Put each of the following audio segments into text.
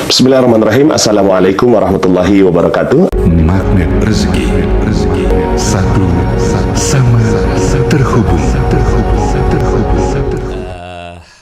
Bismillahirrahmanirrahim. Assalamualaikum warahmatullahi wabarakatuh. Magnet rezeki, satu sama terhubung.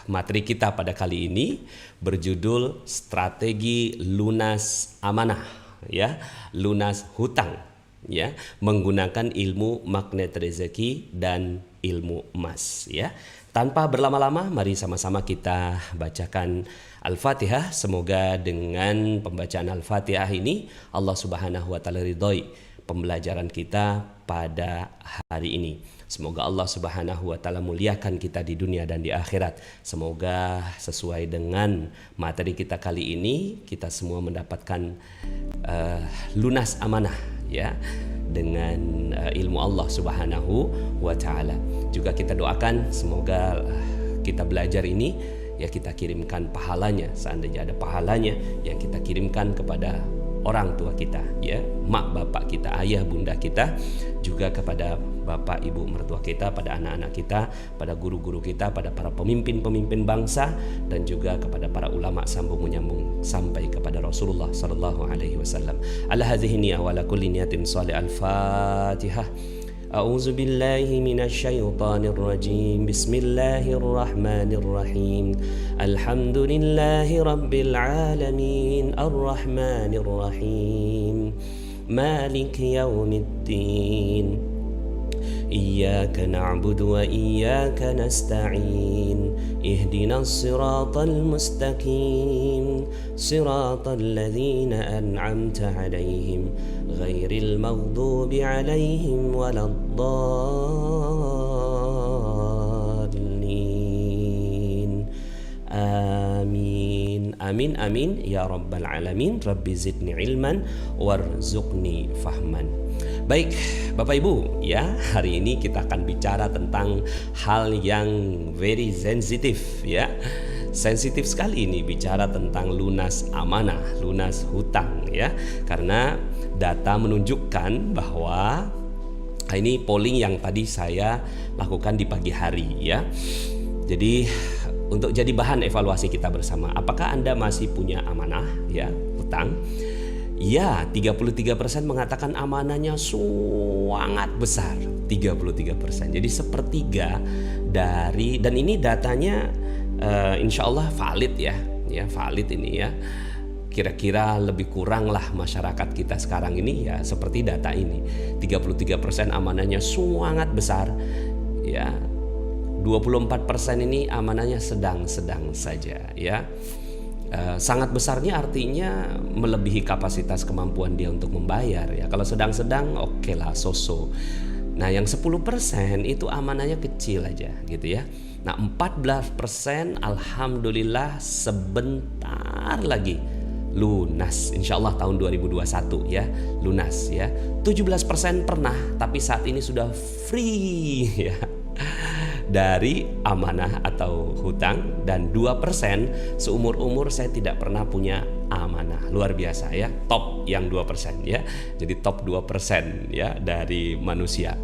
Materi kita pada kali ini berjudul strategi lunas amanah, ya, lunas hutang, ya, menggunakan ilmu magnet rezeki dan ilmu emas, ya. Tanpa berlama-lama, mari sama-sama kita bacakan Al-Fatihah. Semoga dengan pembacaan Al-Fatihah ini Allah Subhanahu wa taala ridhoi pembelajaran kita pada hari ini. Semoga Allah Subhanahu wa taala muliakan kita di dunia dan di akhirat. Semoga sesuai dengan materi kita kali ini, kita semua mendapatkan lunas amanah, ya, dengan ilmu Allah Subhanahu wa taala. Juga kita doakan semoga kita belajar ini, ya, kita kirimkan pahalanya, seandainya ada pahalanya yang kita kirimkan kepada orang tua kita, ya, mak bapak kita, ayah bunda kita, juga kepada bapak ibu mertua kita, pada anak-anak kita, pada guru-guru kita, pada para pemimpin-pemimpin bangsa, dan juga kepada para ulama sambung menyambung sampai kepada Rasulullah sallallahu alaihi wasallam. Ala hadhihi niyya wa ala kulli niyatin shalih. Al-Fatihah. A'udzu billahi minasyaitonir rajim. Bismillahirrahmanirrahim. Alhamdulillahi rabbil alamin. Arrahmanir rahim. Maliki yaumiddin. Iyyaka na'budu wa iyyaka nasta'in. Ihdinas siratal mustaqim. Siratal ladzina an'amta 'alaihim ghairil maghdubi 'alaihim waladdallin. Amin. Amin amin ya rabbal alamin. Rabbi zidni ilman warzuqni fahman. Baik, Bapak Ibu, ya, hari ini kita akan bicara tentang hal yang very sensitif, ya. Sensitif sekali ini bicara tentang lunas amanah, lunas hutang, ya. Karena data menunjukkan bahwa ini polling yang tadi saya lakukan di pagi hari, ya. Jadi untuk jadi bahan evaluasi kita bersama, apakah Anda masih punya amanah, ya, hutang? Ya, 33% mengatakan amanahnya sangat besar, 33%. Jadi sepertiga dari, dan ini datanya insya Allah valid, ya, valid ini, ya. Kira-kira lebih kurang lah masyarakat kita sekarang ini, ya, seperti data ini. 33% amanahnya sangat besar, ya. 24% ini amanahnya sedang-sedang saja, ya. Sangat besarnya artinya melebihi kapasitas kemampuan dia untuk membayar, ya. Kalau sedang-sedang oke lah, so-so. Nah, yang 10% itu amanahnya kecil aja, gitu, ya. Nah, 14% alhamdulillah sebentar lagi lunas, insya Allah tahun 2021, ya, lunas, ya. 17% pernah, tapi saat ini sudah free, ya, dari amanah atau hutang. Dan 2% seumur-umur saya tidak pernah punya amanah. Luar biasa, ya, top yang 2%, ya. Jadi top 2%, ya, dari manusia.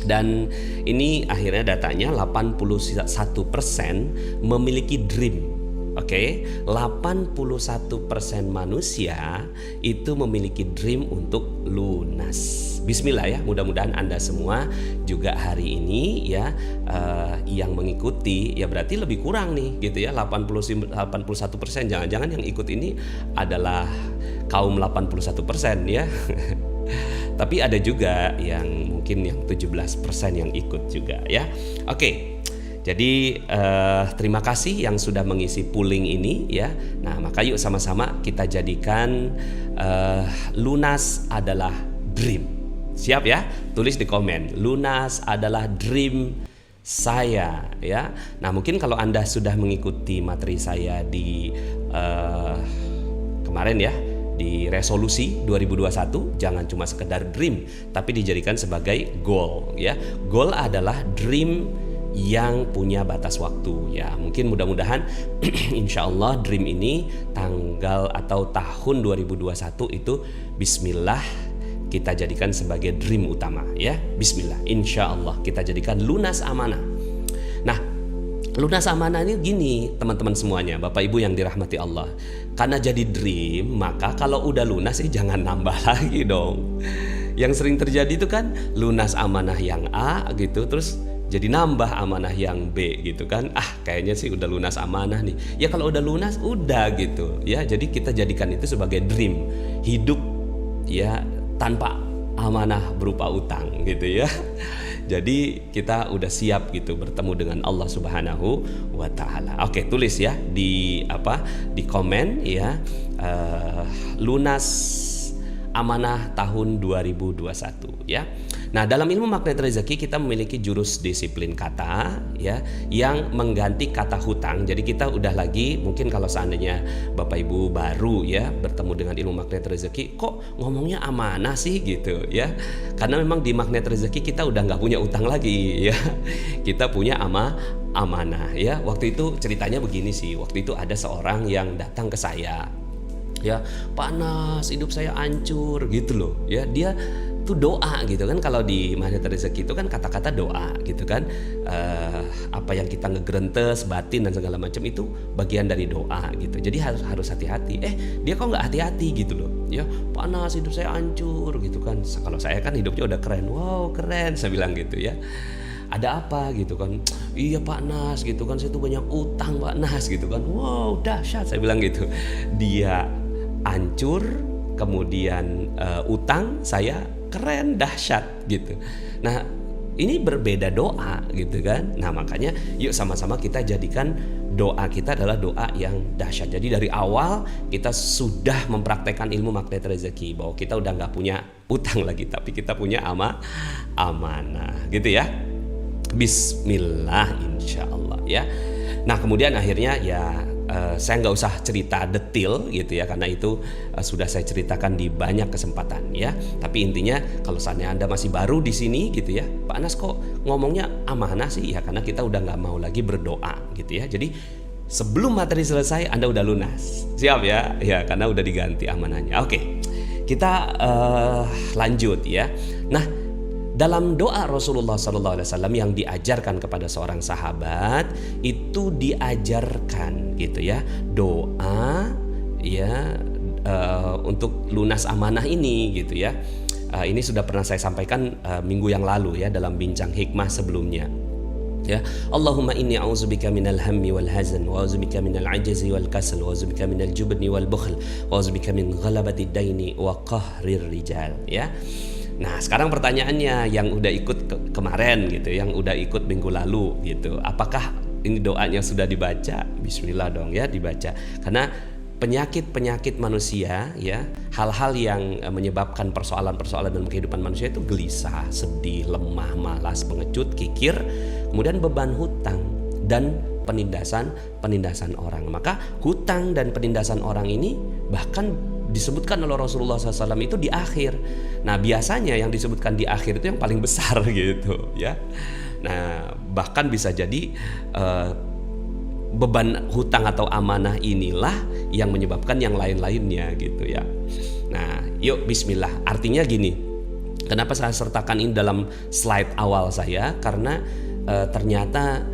Dan ini akhirnya datanya 81% memiliki dream. Oke, 81% manusia itu memiliki dream untuk lunas. Bismillah, ya, mudah-mudahan Anda semua juga hari ini, ya, yang mengikuti, ya, berarti lebih kurang nih, gitu, ya, 81%. Jangan-jangan yang ikut ini adalah kaum 81%, ya. Tapi ada juga yang mungkin yang 17% yang ikut juga, ya. Oke. Jadi terima kasih yang sudah mengisi polling ini, ya. Nah, maka yuk sama-sama kita jadikan lunas adalah dream. Siap, ya? Tulis di komen, lunas adalah dream saya, ya. Nah, mungkin kalau Anda sudah mengikuti materi saya di kemarin, ya, di resolusi 2021, jangan cuma sekedar dream, tapi dijadikan sebagai goal, ya. Goal adalah dream yang punya batas waktu, ya. Mungkin mudah-mudahan insya Allah dream ini tanggal atau tahun 2021 itu bismillah kita jadikan sebagai dream utama, ya. Bismillah, insya Allah kita jadikan lunas amanah. Nah, lunas amanah ini gini teman-teman semuanya, Bapak Ibu yang dirahmati Allah. Karena jadi dream, maka kalau udah lunas jangan nambah lagi dong. Yang sering terjadi itu kan lunas amanah yang A gitu, terus jadi nambah amanah yang B gitu kan. Kayaknya sih udah lunas amanah nih. Ya kalau udah lunas udah gitu ya. Jadi kita jadikan itu sebagai dream. Hidup ya tanpa amanah berupa utang gitu ya. Jadi kita udah siap gitu bertemu dengan Allah Subhanahu wa taala. Oke, tulis ya di komen ya, lunas amanah tahun 2021 ya. Nah, dalam ilmu magnet rezeki kita memiliki jurus disiplin kata ya yang mengganti kata hutang. Jadi kita udah lagi, mungkin kalau seandainya Bapak Ibu baru ya bertemu dengan ilmu magnet rezeki, kok ngomongnya amanah sih gitu ya. Karena memang di magnet rezeki kita udah nggak punya utang lagi ya. Kita punya amanah ya. Waktu itu ceritanya begini sih. Waktu itu ada seorang yang datang ke saya. Ya, panas, hidup saya hancur gitu loh. Ya, dia tuh doa gitu kan. Kalau di magnet rezeki itu kan kata-kata doa gitu kan. Apa yang kita ngegerentes batin dan segala macam itu bagian dari doa gitu. Jadi harus hati-hati. Dia kok nggak hati-hati gitu loh. Ya, panas, hidup saya hancur gitu kan. Kalau saya kan hidupnya udah keren. Wow, keren saya bilang gitu ya. Ada apa gitu kan? Iya Pak Nas gitu kan, saya tuh banyak utang Pak Nas gitu kan. Wow, dahsyat saya bilang gitu. Dia hancur, kemudian utang, saya keren, dahsyat gitu. Nah, ini berbeda doa gitu kan. Nah, makanya yuk sama-sama kita jadikan doa kita adalah doa yang dahsyat. Jadi dari awal kita sudah mempraktekkan ilmu magnet rezeki, bahwa kita udah nggak punya utang lagi, tapi kita punya amanah gitu ya. Bismillah insyaallah ya. Nah, kemudian akhirnya ya saya nggak usah cerita detail gitu ya, karena itu sudah saya ceritakan di banyak kesempatan ya. Tapi intinya kalau seandainya Anda masih baru di sini gitu ya, Pak Anas kok ngomongnya amanah sih ya, karena kita udah nggak mau lagi berdoa gitu ya. Jadi sebelum materi selesai Anda udah lunas, siap ya? Ya, karena udah diganti amanahnya. Oke, kita lanjut ya. Nah, dalam doa Rasulullah SAW yang diajarkan kepada seorang sahabat itu diajarkan gitu ya, doa ya untuk lunas amanah ini gitu ya. Ini sudah pernah saya sampaikan minggu yang lalu ya dalam bincang hikmah sebelumnya. Ya, Allahumma inni a'udzubika minal hammi wal hazan wa a'udzubika minal ajzi wal kasal wa a'udzubika minal jubni wal bukhl wa a'udzubika min ghalabati daini wa qahrir rijal ya. Nah, sekarang pertanyaannya yang udah ikut kemarin gitu, yang udah ikut minggu lalu gitu, apakah ini doanya sudah dibaca? Bismillah dong ya, dibaca. Karena penyakit manusia ya, hal-hal yang menyebabkan persoalan-persoalan dalam kehidupan manusia itu gelisah, sedih, lemah, malas, pengecut, kikir, kemudian beban hutang dan penindasan orang. Maka hutang dan penindasan orang ini bahkan disebutkan oleh Rasulullah SAW itu di akhir. Nah, biasanya yang disebutkan di akhir itu yang paling besar gitu ya. Nah, bahkan bisa jadi beban hutang atau amanah inilah yang menyebabkan yang lain-lainnya gitu ya. Nah, yuk bismillah. Artinya gini, kenapa saya sertakan ini dalam slide awal saya? Karena ternyata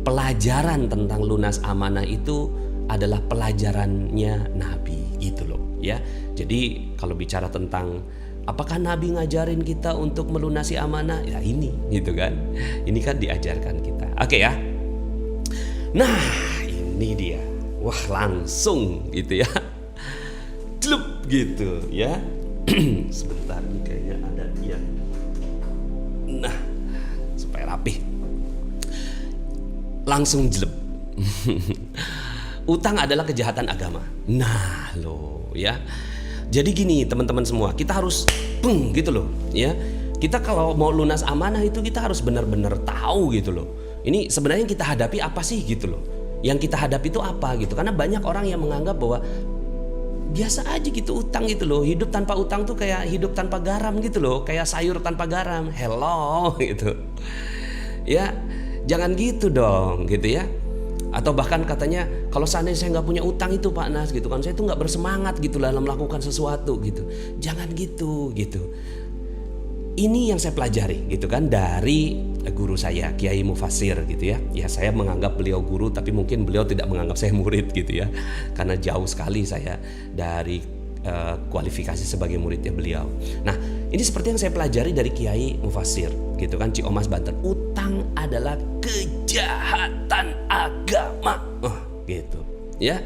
pelajaran tentang lunas amanah itu adalah pelajarannya Nabi gitu loh ya. Jadi kalau bicara tentang apakah Nabi ngajarin kita untuk melunasi amanah, ya ini gitu kan. Ini kan diajarkan kita. Oke ya. Nah, ini dia. Wah, langsung gitu ya. Celup gitu ya. Sebentar nih kayaknya ada yang. Nah, supaya rapih. Langsung jelek. Utang adalah kejahatan agama. Nah, loh ya. Jadi gini teman-teman semua, kita harus gitu loh ya. Kita kalau mau lunas amanah itu kita harus benar-benar tahu gitu loh. Ini sebenarnya yang kita hadapi apa sih gitu loh. Yang kita hadapi itu apa gitu. Karena banyak orang yang menganggap bahwa biasa aja gitu utang gitu loh. Hidup tanpa utang tuh kayak hidup tanpa garam gitu loh. Kayak sayur tanpa garam. Hello gitu. Ya, jangan gitu dong gitu ya. Atau bahkan katanya kalau seandainya saya nggak punya utang itu Pak Nas gitu kan, saya tuh nggak bersemangat gitu dalam melakukan sesuatu gitu. Jangan gitu. Ini yang saya pelajari gitu kan dari guru saya, Kiai Mufassir gitu ya. Ya saya menganggap beliau guru, tapi mungkin beliau tidak menganggap saya murid gitu ya. Karena jauh sekali saya dari kualifikasi sebagai muridnya beliau. Nah, ini seperti yang saya pelajari dari Kiai Mufassir gitu kan, Ciomas Banten. Utang adalah kejahatan agama. Gitu. Ya.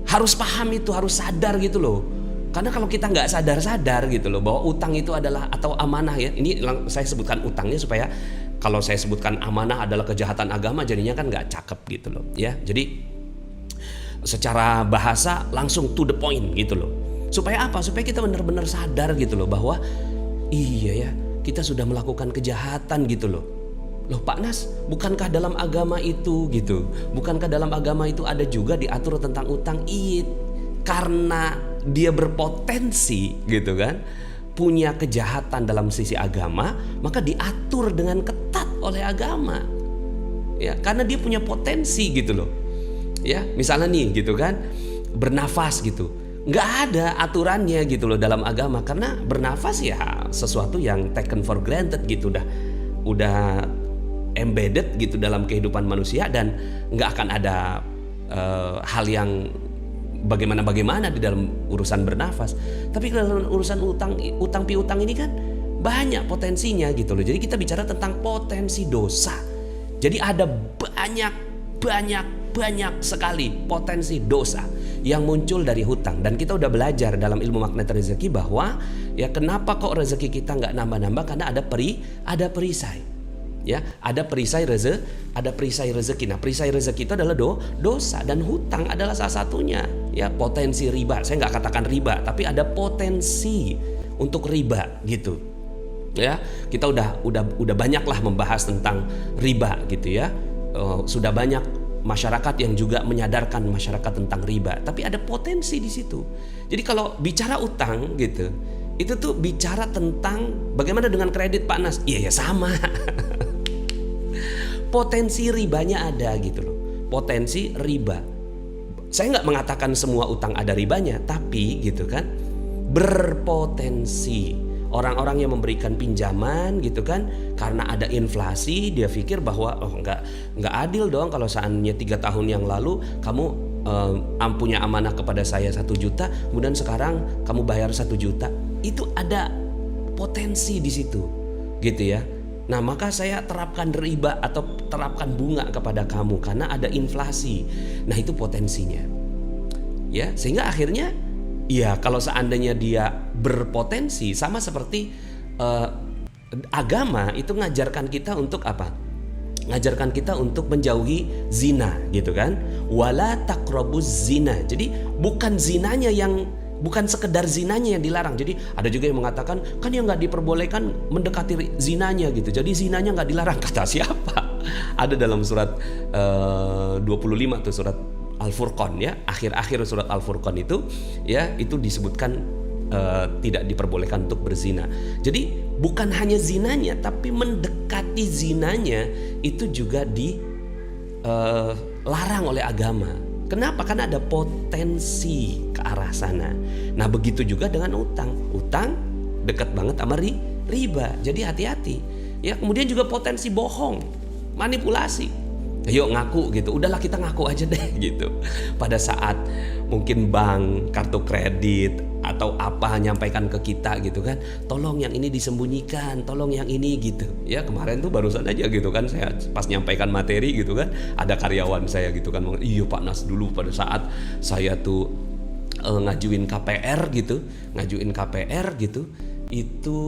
Harus paham itu, harus sadar gitu loh. Karena kalau kita nggak sadar gitu loh bahwa utang itu adalah atau amanah ya. Ini saya sebutkan utangnya supaya kalau saya sebutkan amanah adalah kejahatan agama jadinya kan nggak cakep gitu loh ya. Jadi secara bahasa langsung to the point gitu loh. Supaya apa? Supaya kita benar-benar sadar gitu loh bahwa iya ya kita sudah melakukan kejahatan gitu loh. Loh Pak Nas, bukankah dalam agama itu gitu? Bukankah dalam agama itu ada juga diatur tentang utang? Iya, karena dia berpotensi gitu kan punya kejahatan dalam sisi agama, maka diatur dengan ketat oleh agama ya, karena dia punya potensi gitu loh ya. Misalnya nih gitu kan, bernafas gitu, nggak ada aturannya gitu loh dalam agama, karena bernafas ya sesuatu yang taken for granted gitu, udah embedded gitu dalam kehidupan manusia, dan nggak akan ada hal yang bagaimana di dalam urusan bernafas. Tapi dalam urusan utang piutang ini kan banyak potensinya gitu loh. Jadi kita bicara tentang potensi dosa. Jadi ada banyak sekali potensi dosa yang muncul dari hutang. Dan kita udah belajar dalam ilmu magnet rezeki bahwa ya kenapa kok rezeki kita nggak nambah-nambah, karena ada perisai. Ya, ada perisai rezeki. Nah, perisai rezeki itu adalah dosa, dan hutang adalah salah satunya. Ya, potensi riba. Saya nggak katakan riba, tapi ada potensi untuk riba gitu. Ya, kita udah banyak lah membahas tentang riba gitu ya. Sudah banyak masyarakat yang juga menyadarkan masyarakat tentang riba, tapi ada potensi di situ. Jadi kalau bicara utang gitu, itu tuh bicara tentang bagaimana dengan kredit Pak Nas. Iya ya sama. Potensi ribanya ada gitu loh. Potensi riba. Saya nggak mengatakan semua utang ada ribanya, tapi gitu kan berpotensi. Orang-orang yang memberikan pinjaman gitu kan, karena ada inflasi dia pikir bahwa nggak adil dong kalau seandainya 3 tahun yang lalu kamu punya amanah kepada saya 1 juta, kemudian sekarang kamu bayar 1 juta. Itu ada potensi di situ gitu ya. Nah, maka saya terapkan riba atau terapkan bunga kepada kamu karena ada inflasi. Nah, itu potensinya. Ya, sehingga akhirnya ya kalau seandainya dia berpotensi, sama seperti agama itu ngajarkan kita untuk apa? Ngajarkan kita untuk menjauhi zina gitu kan. Wala taqrabuz zina. Jadi bukan sekedar zinanya yang dilarang. Jadi ada juga yang mengatakan kan yang nggak diperbolehkan mendekati zinanya gitu. Jadi zinanya nggak dilarang. Kata siapa? Ada dalam surat 25 tuh, surat Al-Furqan ya. Akhir-akhir surat Al-Furqan itu ya, itu disebutkan tidak diperbolehkan untuk berzina. Jadi bukan hanya zinanya, tapi mendekati zinanya itu juga dilarang oleh agama. Kenapa? Karena ada potensi ke arah sana. Nah, begitu juga dengan utang. Utang dekat banget sama riba. Jadi hati-hati. Ya, kemudian juga potensi bohong, manipulasi. Yuk ngaku gitu. Udahlah kita ngaku aja deh gitu. Pada saat mungkin bank, kartu kredit atau apa nyampaikan ke kita gitu kan, tolong yang ini disembunyikan, tolong yang ini gitu. Ya, kemarin tuh barusan aja gitu kan, saya pas nyampaikan materi gitu kan, ada karyawan saya gitu kan, iya Pak Nas, dulu pada saat saya tuh ngajuin KPR gitu, itu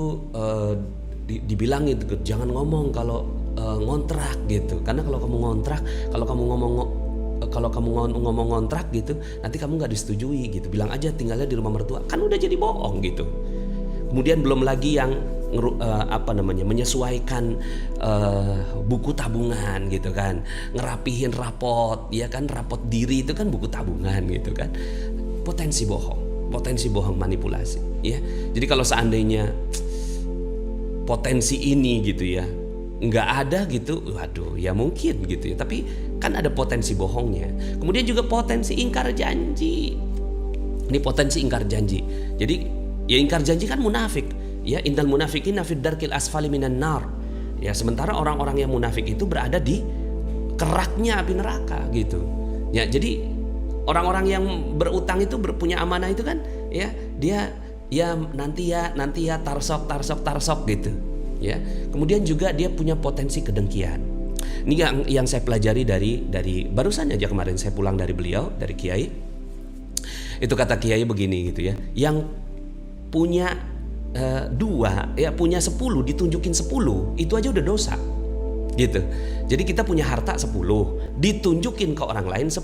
dibilangin gitu, jangan ngomong kalau ngontrak gitu, karena kalau kamu ngontrak, kalau kamu ngomong ngontrak gitu, nanti kamu nggak disetujui gitu. Bilang aja tinggalnya di rumah mertua, kan udah jadi bohong gitu. Kemudian belum lagi yang menyesuaikan buku tabungan gitu kan, ngerapihin rapot, ya kan, rapot diri itu kan buku tabungan gitu kan. Potensi bohong, manipulasi. Ya, jadi kalau seandainya potensi ini gitu ya nggak ada gitu, waduh ya mungkin gitu ya, tapi kan ada potensi bohongnya. Kemudian juga potensi ingkar janji. Ini potensi ingkar janji. Jadi ya ingkar janji kan munafik. Ya, innal munafiqina fid darkil asfali minan nar. Ya, sementara orang-orang yang munafik itu berada di keraknya api neraka gitu. Ya, jadi orang-orang yang berutang itu punya amanah itu kan, ya dia ya nanti ya tarsok gitu. Ya, kemudian juga dia punya potensi kedengkian. Ini yang saya pelajari dari barusan aja kemarin saya pulang dari beliau, dari Kiai. Itu kata Kiai begini gitu ya, yang punya 2 ya punya 10 ditunjukin 10 itu aja udah dosa gitu. Jadi kita punya harta 10 ditunjukin ke orang lain 10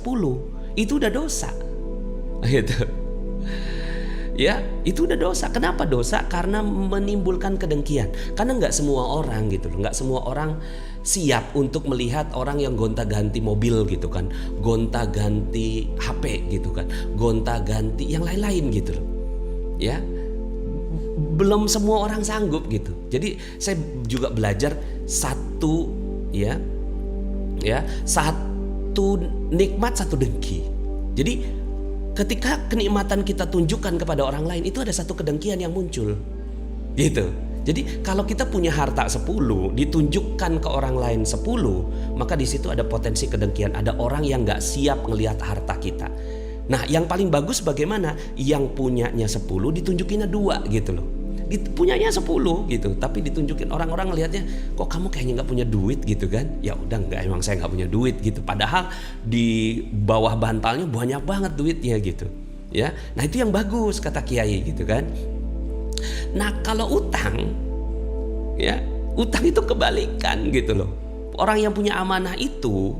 itu udah dosa gitu ya, itu udah dosa. Kenapa dosa? Karena menimbulkan kedengkian. Karena nggak semua orang gitu loh, nggak semua orang siap untuk melihat orang yang gonta-ganti mobil gitu kan, gonta-ganti HP gitu kan, gonta-ganti yang lain-lain gitu loh ya. Belum semua orang sanggup gitu. Jadi saya juga belajar satu nikmat, satu dengki. Jadi ketika kenikmatan kita tunjukkan kepada orang lain, itu ada satu kedengkian yang muncul gitu. Jadi kalau kita punya harta 10 ditunjukkan ke orang lain 10, maka di situ ada potensi kedengkian. Ada orang yang gak siap ngelihat harta kita. Nah, yang paling bagus bagaimana? Yang punyanya 10 ditunjukinnya 2 gitu loh. Punyanya 10 gitu, tapi ditunjukin orang-orang ngelihatnya, kok kamu kayaknya nggak punya duit gitu kan? Ya udah, nggak, emang saya nggak punya duit gitu. Padahal di bawah bantalnya banyak banget duitnya gitu. Ya, nah itu yang bagus kata Kiai gitu kan. Nah kalau utang, ya utang itu kebalikan gitu loh. Orang yang punya amanah itu,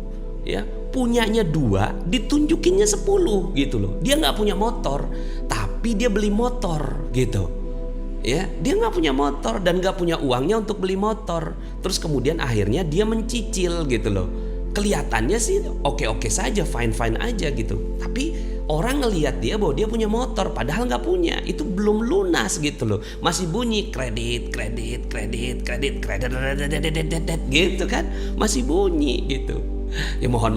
ya punyanya 2 ditunjukinnya 10 gitu loh. Dia nggak punya motor tapi dia beli motor gitu ya. Dia nggak punya motor dan nggak punya uangnya untuk beli motor, terus kemudian akhirnya dia mencicil gitu loh. Kelihatannya sih oke-oke saja, fine-fine aja gitu, tapi orang ngelihat dia bahwa dia punya motor padahal nggak punya. Itu belum lunas gitu loh, masih bunyi kredit gitu kan, masih bunyi gitu. Ya mohon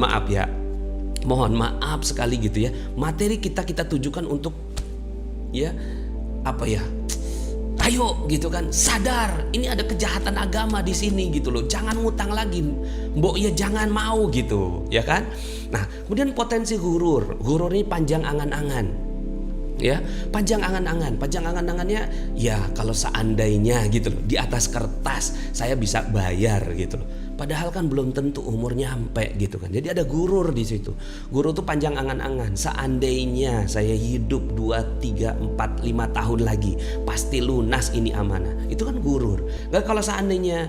maaf sekali gitu ya. Materi kita tujukan untuk ya ayo gitu kan, sadar ini ada kejahatan agama di sini gitu loh. Jangan ngutang lagi, mbok ya jangan mau gitu ya kan. Nah kemudian potensi gurur ini panjang angan-angan ya, panjang angan-angannya ya kalau seandainya gitu loh, di atas kertas saya bisa bayar gitu loh. Padahal kan belum tentu umur nyampe gitu kan. Jadi ada gurur di situ. Gurur itu panjang angan-angan. Seandainya saya hidup 2, 3, 4, 5 tahun lagi, pasti lunas ini amanah. Itu kan gurur. Gak, kalau seandainya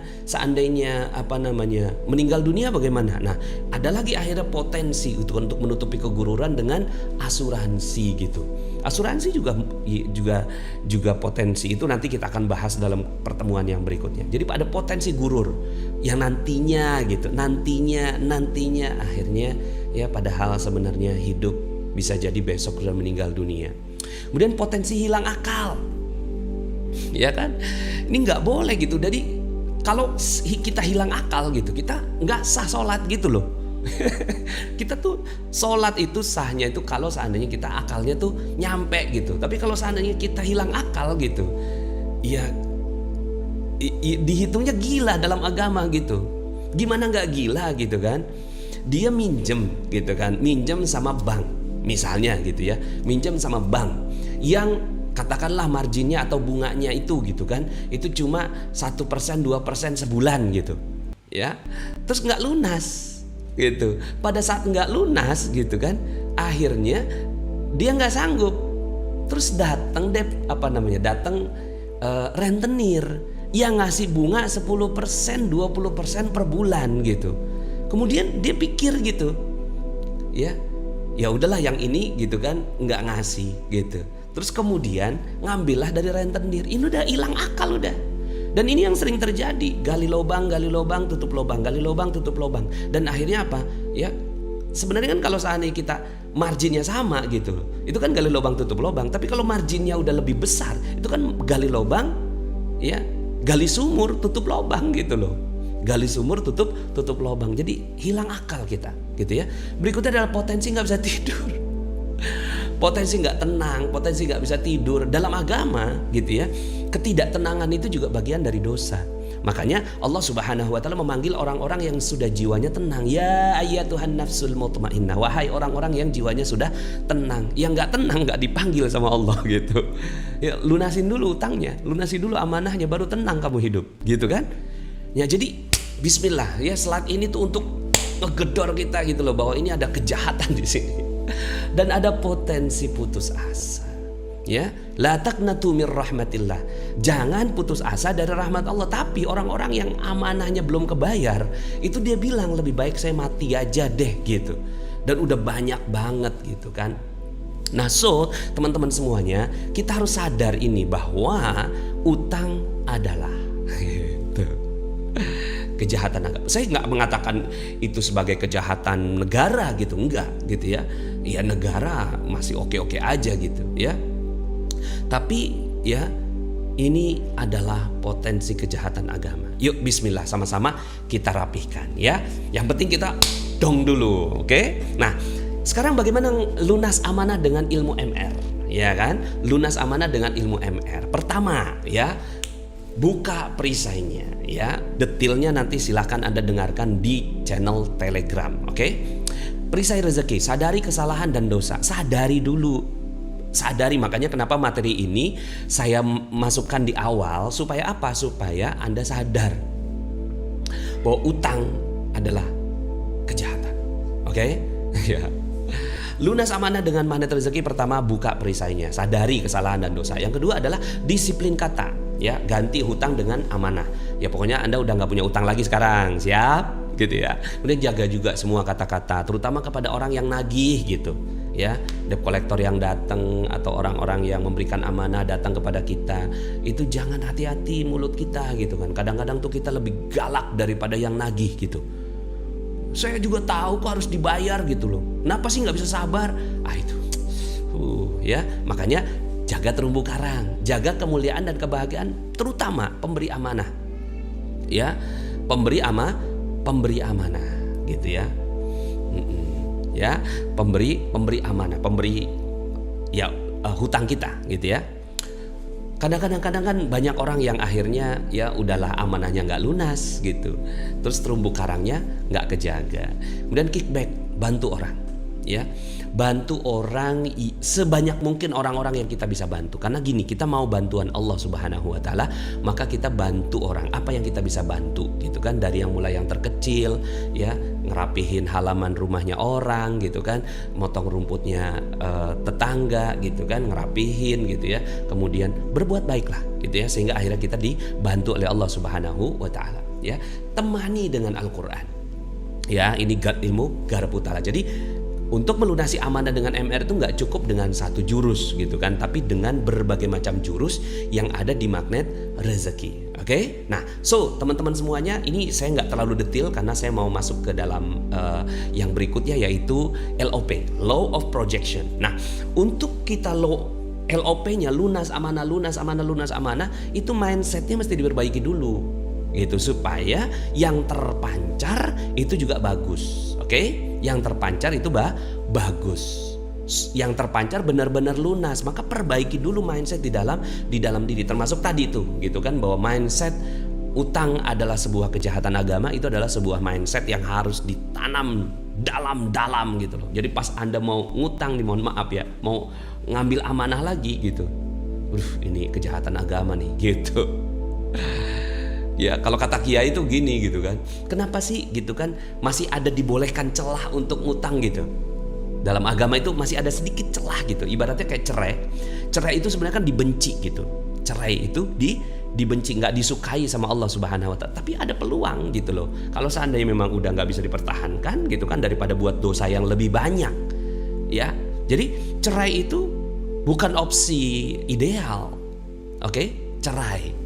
meninggal dunia bagaimana? Nah, ada lagi akhirnya potensi untuk menutupi kegururan dengan asuransi gitu. Asuransi juga potensi. Itu nanti kita akan bahas dalam pertemuan yang berikutnya. Jadi ada potensi gurur yang nantinya akhirnya ya padahal sebenarnya hidup bisa jadi besok sudah meninggal dunia. Kemudian potensi hilang akal, ya kan? Ini nggak boleh gitu. Jadi kalau kita hilang akal gitu, kita nggak sah sholat gitu loh. Kita tuh sholat itu sahnya itu kalau seandainya kita akalnya tuh nyampe gitu. Tapi kalau seandainya kita hilang akal gitu, ya dihitungnya gila dalam agama gitu. Gimana nggak gila gitu kan? Dia minjem gitu kan, minjem sama bank misalnya gitu ya, minjem sama bank yang katakanlah marginnya atau bunganya itu gitu kan, itu cuma 1%, 2% sebulan gitu ya. Terus nggak lunas gitu. Pada saat nggak lunas gitu kan, akhirnya dia nggak sanggup. Terus datang rentenir yang ngasih bunga 10%, 20% per bulan gitu. Kemudian dia pikir gitu, ya udahlah yang ini gitu kan nggak ngasih gitu. Terus kemudian ngambillah dari rentenir. Ini udah hilang akal udah. Dan ini yang sering terjadi, gali lubang, tutup lubang, gali lubang, tutup lubang. Dan akhirnya apa? Ya, sebenarnya kan kalau seandainya kita marginnya sama gitu, itu kan gali lubang, tutup lubang. Tapi kalau marginnya udah lebih besar, itu kan gali lubang, ya, gali sumur, tutup lubang gitu loh. Gali sumur, tutup lubang. Jadi hilang akal kita, gitu ya. Berikutnya adalah potensi nggak bisa tidur. Potensi nggak tenang, potensi nggak bisa tidur. Dalam agama gitu ya, ketidaktenangan itu juga bagian dari dosa. Makanya Allah Subhanahu wa taala memanggil orang-orang yang sudah jiwanya tenang. Ya ayyatuhan nafsul mutmainnah, wahai orang-orang yang jiwanya sudah tenang. Yang nggak tenang nggak dipanggil sama Allah gitu. Ya, lunasin dulu utangnya, lunasin dulu amanahnya, baru tenang kamu hidup, gitu kan? Ya jadi bismillah ya, salat ini tuh untuk ngegedor kita gitu loh, bahwa ini ada kejahatan di sini dan ada potensi putus asa. Ya, la taqnatu mir rahmatillah. Jangan putus asa dari rahmat Allah. Tapi orang-orang yang amanahnya belum kebayar, itu dia bilang lebih baik saya mati aja deh gitu. Dan udah banyak banget gitu kan. Nah, so teman-teman semuanya, kita harus sadar ini bahwa utang adalah gitu, kejahatan agama. Saya nggak mengatakan itu sebagai kejahatan negara gitu, enggak gitu ya. Ya negara masih oke-oke aja gitu ya. Tapi ya ini adalah potensi kejahatan agama. Yuk bismillah sama-sama kita rapihkan ya. Yang penting kita dong dulu, oke? Nah, sekarang bagaimana lunas amanah dengan ilmu MR? Ya kan? Lunas amanah dengan ilmu MR. Pertama ya, buka perisainya ya. Detailnya nanti silahkan Anda dengarkan di channel Telegram, oke? Perisai rezeki, sadari kesalahan dan dosa. Sadari dulu. Sadari, makanya kenapa materi ini saya masukkan di awal, supaya apa? Supaya Anda sadar bahwa utang adalah kejahatan. Oke? Ya. Lunas amanah dengan magnet rezeki. Pertama, buka perisainya, sadari kesalahan dan dosa. Yang kedua adalah disiplin kata, ya, ganti hutang dengan amanah. Ya pokoknya Anda udah nggak punya utang lagi sekarang, siap? Gitu ya. Kemudian jaga juga semua kata-kata, terutama kepada orang yang nagih gitu. Ya, debt collector yang datang atau orang-orang yang memberikan amanah datang kepada kita, itu jangan, hati-hati mulut kita gitu kan. Kadang-kadang tuh kita lebih galak daripada yang nagih gitu. Saya juga tahu kok harus dibayar gitu loh. Kenapa sih nggak bisa sabar? Itu, ya makanya jaga terumbu karang, jaga kemuliaan dan kebahagiaan, terutama pemberi amanah. Ya, pemberi amanah gitu ya. Ya, pemberi amanah, pemberi ya hutang kita gitu ya. Kadang-kadang kan banyak orang yang akhirnya ya udahlah amanahnya nggak lunas gitu, terus terumbu karangnya nggak kejaga. Kemudian kickback, bantu orang ya, bantu orang sebanyak mungkin orang-orang yang kita bisa bantu. Karena gini, kita mau bantuan Allah Subhanahu wa taala, maka kita bantu orang apa yang kita bisa bantu gitu kan, dari yang mulai yang terkecil ya, ngerapihin halaman rumahnya orang gitu kan, motong rumputnya tetangga gitu kan, ngerapihin gitu ya, kemudian berbuat baiklah gitu ya, sehingga akhirnya kita dibantu oleh Allah Subhanahu wa taala ya. Temani dengan Al-Qur'an ya, ini ilmu garap utara. Jadi untuk melunasi amanah dengan MR itu nggak cukup dengan satu jurus gitu kan, tapi dengan berbagai macam jurus yang ada di magnet rezeki. Oke? Nah, so teman-teman semuanya, ini saya nggak terlalu detail karena saya mau masuk ke dalam yang berikutnya, yaitu LOP, Law of Projection. Nah, untuk kita LOP-nya lunas amanah, itu mindsetnya mesti diperbaiki dulu gitu, supaya yang terpancar itu juga bagus. Oke? Yang terpancar itu bagus, yang terpancar benar-benar lunas. Maka perbaiki dulu mindset di dalam diri, termasuk tadi itu gitu kan, bahwa mindset utang adalah sebuah kejahatan agama, itu adalah sebuah mindset yang harus ditanam dalam-dalam gitu loh. Jadi pas Anda mau ngutang nih, mohon maaf ya, mau ngambil amanah lagi gitu, ini kejahatan agama nih gitu. Ya kalau kata kiai itu gini gitu kan, kenapa sih gitu kan masih ada dibolehkan celah untuk ngutang gitu. Dalam agama itu masih ada sedikit celah gitu, ibaratnya kayak cerai itu sebenarnya kan dibenci gitu. Cerai itu dibenci, nggak disukai sama Allah Subhanahu wa taala, tapi ada peluang gitu loh. Kalau seandainya memang udah nggak bisa dipertahankan gitu kan, daripada buat dosa yang lebih banyak ya. Jadi cerai itu bukan opsi ideal. Oke? Cerai.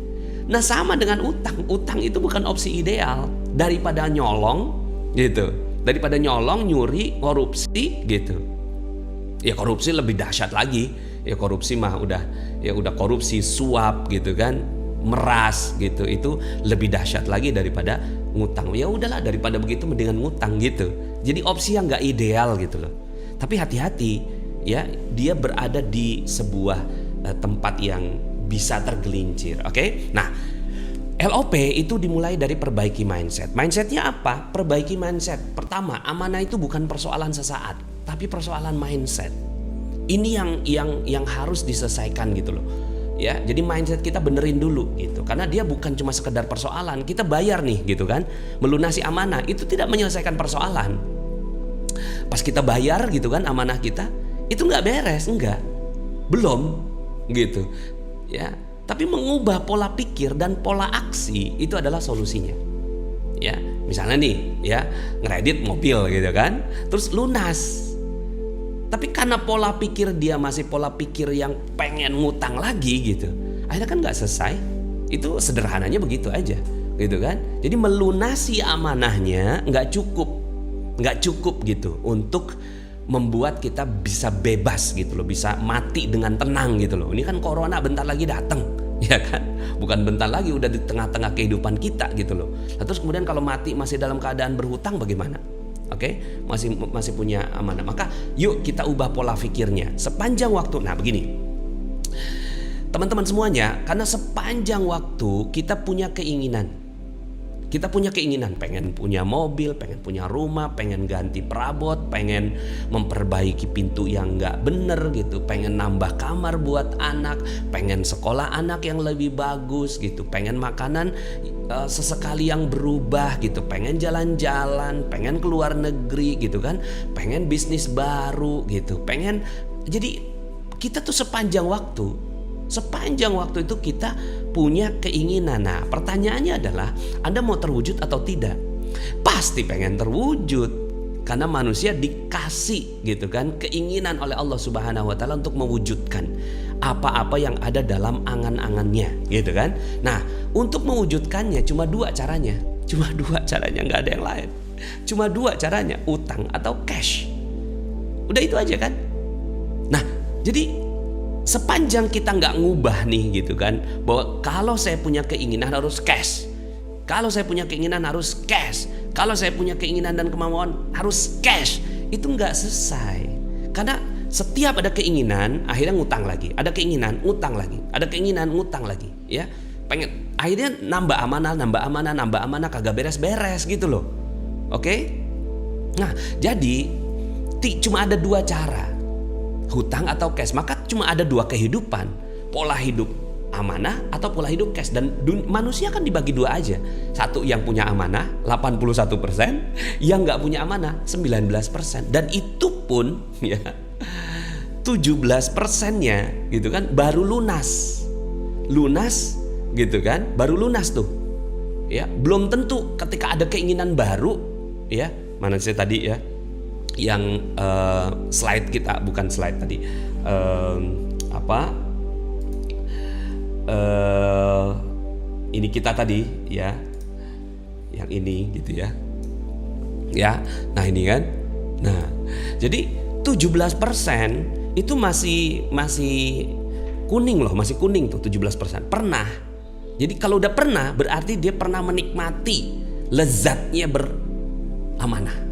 Nah sama dengan utang itu bukan opsi ideal, daripada nyolong gitu, daripada nyolong, nyuri, korupsi gitu. Ya korupsi lebih dahsyat lagi, ya korupsi mah udah korupsi, suap gitu kan, meras gitu, itu lebih dahsyat lagi daripada ngutang. Ya udahlah, daripada begitu mendingan ngutang gitu. Jadi opsi yang nggak ideal gitu loh. Tapi hati-hati ya, dia berada di sebuah tempat yang bisa tergelincir. Oke? Nah, LOP itu dimulai dari perbaiki mindset. Mindsetnya apa? Perbaiki mindset. Pertama, amanah itu bukan persoalan sesaat, tapi persoalan mindset. Ini yang harus diselesaikan gitu loh. Ya, jadi mindset kita benerin dulu gitu. Karena dia bukan cuma sekedar persoalan. Kita bayar nih gitu kan, melunasi amanah itu tidak menyelesaikan persoalan. Pas kita bayar gitu kan amanah kita, itu nggak beres, belum gitu. Ya. Tapi mengubah pola pikir dan pola aksi itu adalah solusinya. Ya, misalnya nih, ya, ngeredit mobil gitu kan, terus lunas. Tapi karena pola pikir dia masih pola pikir yang pengen ngutang lagi gitu, akhirnya kan nggak selesai. Itu sederhananya begitu aja, gitu kan. Jadi melunasi amanahnya nggak cukup gitu untuk membuat kita bisa bebas gitu loh, bisa mati dengan tenang gitu loh. Ini kan corona bentar lagi datang, ya kan? Bukan bentar lagi, udah di tengah-tengah kehidupan kita gitu loh. Nah, terus kemudian kalau mati masih dalam keadaan berhutang bagaimana? Oke, masih punya amanah. Maka yuk kita ubah pola pikirnya sepanjang waktu. Nah, begini. Teman-teman semuanya, karena sepanjang waktu kita punya keinginan. Kita punya keinginan, pengen punya mobil, pengen punya rumah, pengen ganti perabot, pengen memperbaiki pintu yang nggak bener gitu, pengen nambah kamar buat anak, pengen sekolah anak yang lebih bagus gitu, pengen makanan sesekali yang berubah gitu, pengen jalan-jalan, pengen keluar negeri gitu kan, pengen bisnis baru gitu, pengen. Jadi kita tuh sepanjang waktu itu kita punya keinginan. Nah, pertanyaannya adalah Anda mau terwujud atau tidak? Pasti pengen terwujud, karena manusia dikasih gitu kan keinginan oleh Allah Subhanahu wa taala untuk mewujudkan apa-apa yang ada dalam angan-angannya gitu kan. Nah, untuk mewujudkannya cuma dua caranya, nggak ada yang lain. Cuma dua caranya, utang atau cash. Udah itu aja kan. Nah, jadi sepanjang kita nggak ngubah nih gitu kan, bahwa kalau saya punya keinginan harus cash, kalau saya punya keinginan harus cash, kalau saya punya keinginan dan kemauan harus cash, itu nggak selesai. Karena setiap ada keinginan akhirnya ngutang lagi, ada keinginan ngutang lagi, ada keinginan ngutang lagi, ya pengen akhirnya nambah amanah kagak beres-beres gitu loh. Oke? Nah, jadi cuma ada dua cara, hutang atau cash. Maka cuma ada dua kehidupan, pola hidup amanah atau pola hidup cash. Dan manusia kan dibagi dua aja, satu yang punya amanah 81%, yang gak punya amanah 19%. Dan itu pun ya 17%-nya gitu kan baru lunas gitu kan, baru lunas tuh ya. Belum tentu ketika ada keinginan baru ya, mana sih tadi ya yang slide kita, bukan slide tadi, ini kita tadi ya, yang ini gitu ya. Nah ini kan. Nah, jadi 17% itu masih kuning loh, masih kuning tuh 17%. Pernah. Jadi kalau udah pernah berarti dia pernah menikmati lezatnya beramanah.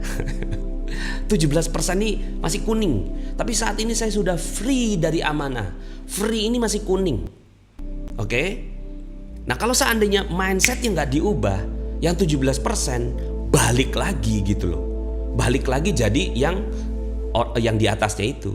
17% ini masih kuning. Tapi saat ini saya sudah free dari amanah. Free ini masih kuning. Oke? Nah, kalau seandainya mindsetnya nggak diubah, yang 17% balik lagi gitu loh. Balik lagi jadi yang di atasnya itu.